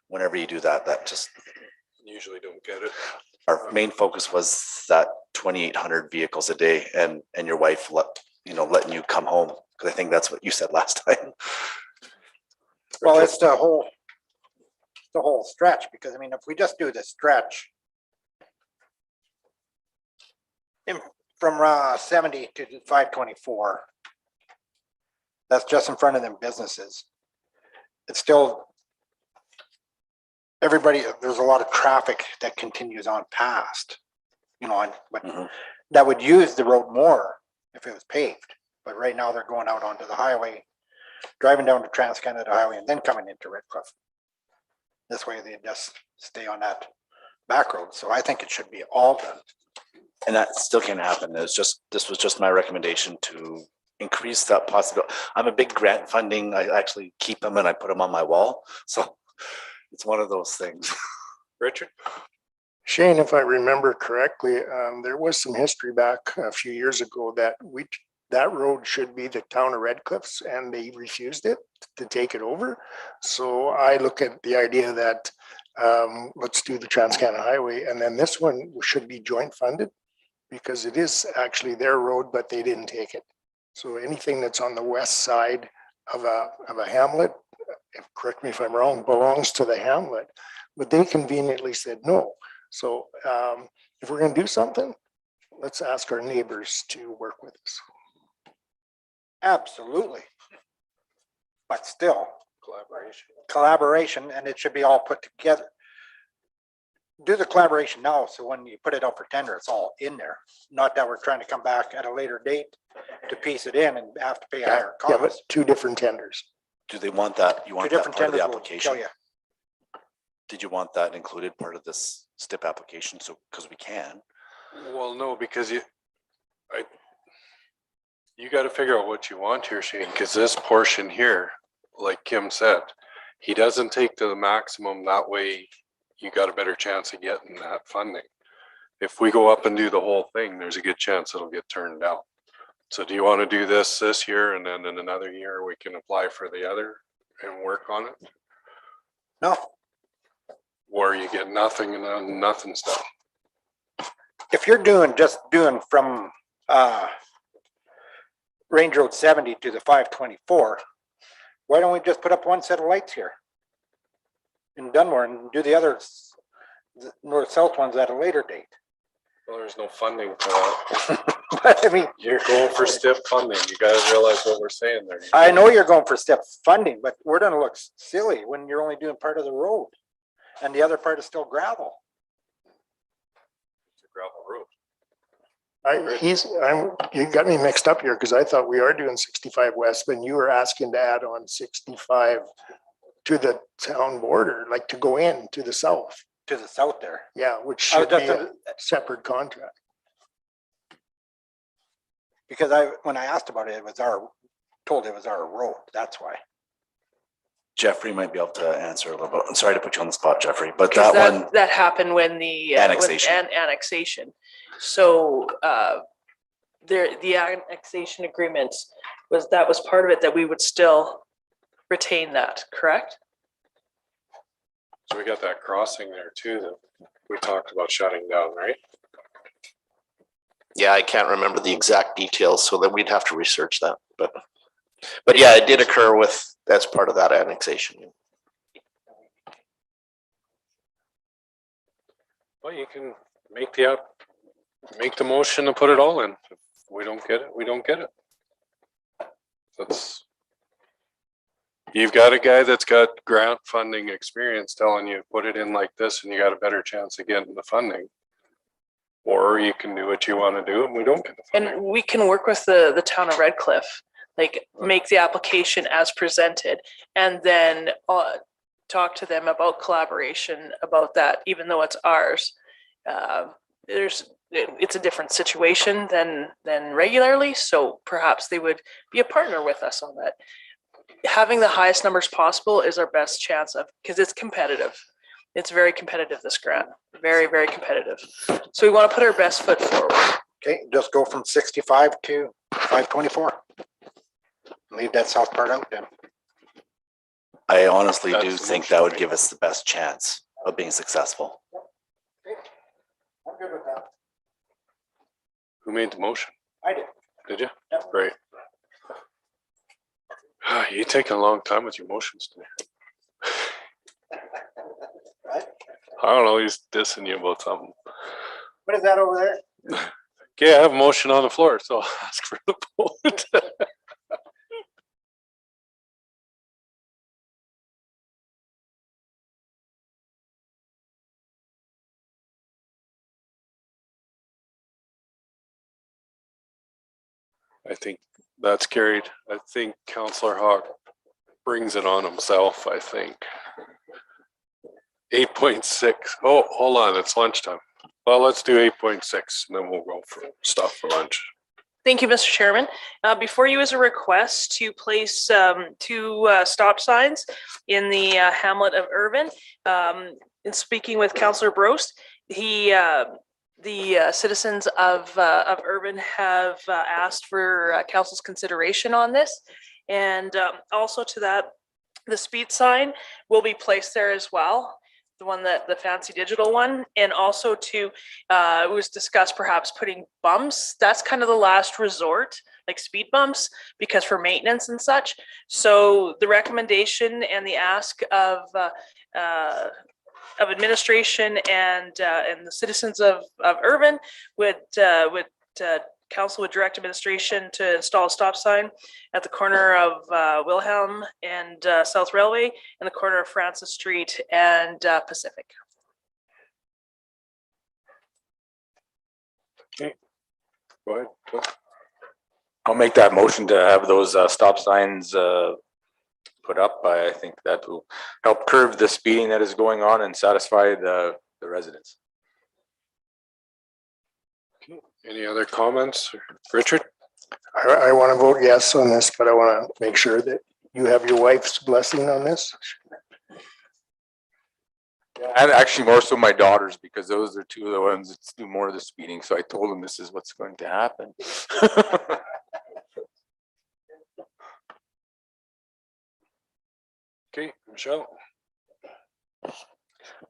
whenever you do that, that just Usually don't get it. our main focus was that 2,800 vehicles a day, and your wife letting you come home, because I think that's what you said last time. Well, it's the whole stretch, because I mean, if we just do the stretch from 70 to 524, that's just in front of them businesses. It's still, everybody, there's a lot of traffic that continues on past, you know, but that would use the road more if it was paved. But right now they're going out onto the highway, driving down to Trans-Canada Highway and then coming into Red Cliff. This way they just stay on that back road. So I think it should be all done. And that still can happen. This was just my recommendation to increase that possibility. I'm a big grant funding. I actually keep them and I put them on my wall. So it's one of those things. Richard? Shane, if I remember correctly, there was some history back a few years ago that that road should be the town of Red Cliffs, and they refused it to take it over. So I look at the idea that let's do the Trans-Canada Highway, and then this one should be joint funded, because it is actually their road, but they didn't take it. So anything that's on the west side of a hamlet, correct me if I'm wrong, belongs to the hamlet, but they conveniently said no. So if we're going to do something, let's ask our neighbors to work with us. Absolutely. But still, collaboration, and it should be all put together. Do the collaboration now, so when you put it up for tender, it's all in there. Not that we're trying to come back at a later date to piece it in and have to pay a higher Yeah, but cost. 2 different tenders. Do they want that? You Two want that different part of the tenders will kill application? you. Did you want that included part of this STIP application? So, because we can. Well, no, because you got to figure out what you want here, Shane, because this portion here, like Kim said, he doesn't take to the maximum. That way you got a better chance of getting that funding. If we go up and do the whole thing, there's a good chance it'll get turned down. So do you want to do this year, and then in another year we can apply for the other and work on it? No, Or you get nothing and then nothing's done? if you're doing from Range Road 70 to the 524, Why don't we just put up one set of lights here? In Dunmore and do the others, the north-south ones at a later date? Well, there's no funding for that. But I mean, You're going for stiff funding. You guys realize what we're saying there. I know you're going for step funding, but we're gonna look silly when you're only doing part of the road. And the other part is still gravel. It's a gravel road. You got me mixed up here because I thought we are doing 65 west, but you were asking to add on 65 to the town border, like to go in to the south. To the south there. Yeah, which I was should be just- a separate contract. Because when I asked about it, it was told it was our road, that's why. Jeffrey might be able to answer a little bit. I'm sorry to put you on the spot, Jeffrey, but 'Cause that one, that happened when the. Annexation. Annexation. So, the annexation agreements that was part of it, that we would still retain that, correct? So we got that crossing there too that we talked about shutting down, right? Yeah, I can't remember the exact details, so that we'd have to research that, but yeah, it did occur as part of that annexation. Well, you can make the motion to put it all in. If we don't get it, we don't get it. You've got a guy that's got grant funding experience telling you, put it in like this and you got a better chance of getting the funding. Or you can do what you want to do and we don't get the funding. And we can work with the town of Red Cliff, like make the application as presented and then talk to them about collaboration about that, even though it's ours. It's a different situation than regularly, so perhaps they would be a partner with us on that. Having the highest numbers possible is our best chance of, because it's competitive. It's very competitive, this grant, very, very competitive. So we want to put our best foot forward. Okay, just go from 65 to 524. Leave that south part out then. I honestly do That's the think motion that would made. give us the best chance of being successful. I'm good with that. Who made the motion? I did. Did you? Yep. Great. You taking a long time with your motions today. Right? I don't know, he's dissing you about something. What is that over there? Okay, I have a motion on the floor, so I'll ask for the vote. I think that's carried. I think Counselor Hawk brings it on himself, I think. 8.6. Oh, hold on, it's lunchtime. Well, let's do 8.6 and then we'll go for stuff for lunch. Thank you, Mr. Chairman. Before you is a request to place two stop signs in the hamlet of Irvin. In speaking with Councillor Brost, the citizens of Irvin have asked for council's consideration on this. And also to that, the speed sign will be placed there as well. The fancy digital one, and also to, it was discussed perhaps putting bumps. That's kind of the last resort, like speed bumps, because for maintenance and such. So the recommendation and the ask of administration and the citizens of Irvin would council would direct administration to install a stop sign at the corner of Wilhelm and South Railway and the corner of Francis Street and Pacific. Okay, go ahead. Go. I'll make that motion to have those stop signs put up. I think that will help curb the speeding that is going on and satisfy the residents. Any other comments? Richard? I want to vote yes on this, but I want to make sure that you have your wife's blessing on this. And actually more so my daughters, because those are two of the ones that do more of the speeding. So I told them this is what's going to happen. Okay, Michelle.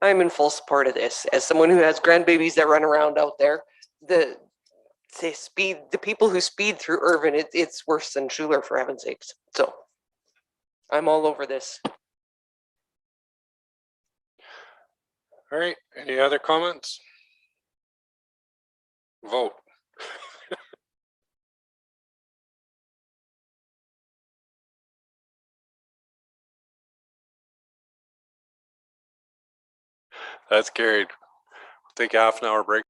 I'm in full support of this. As someone who has grandbabies that run around out there, the people who speed through Irvin, it's worse than Schuler, for heaven's sakes. So I'm all over this. All right, any other comments? Vote. That's carried. Take a half an hour break.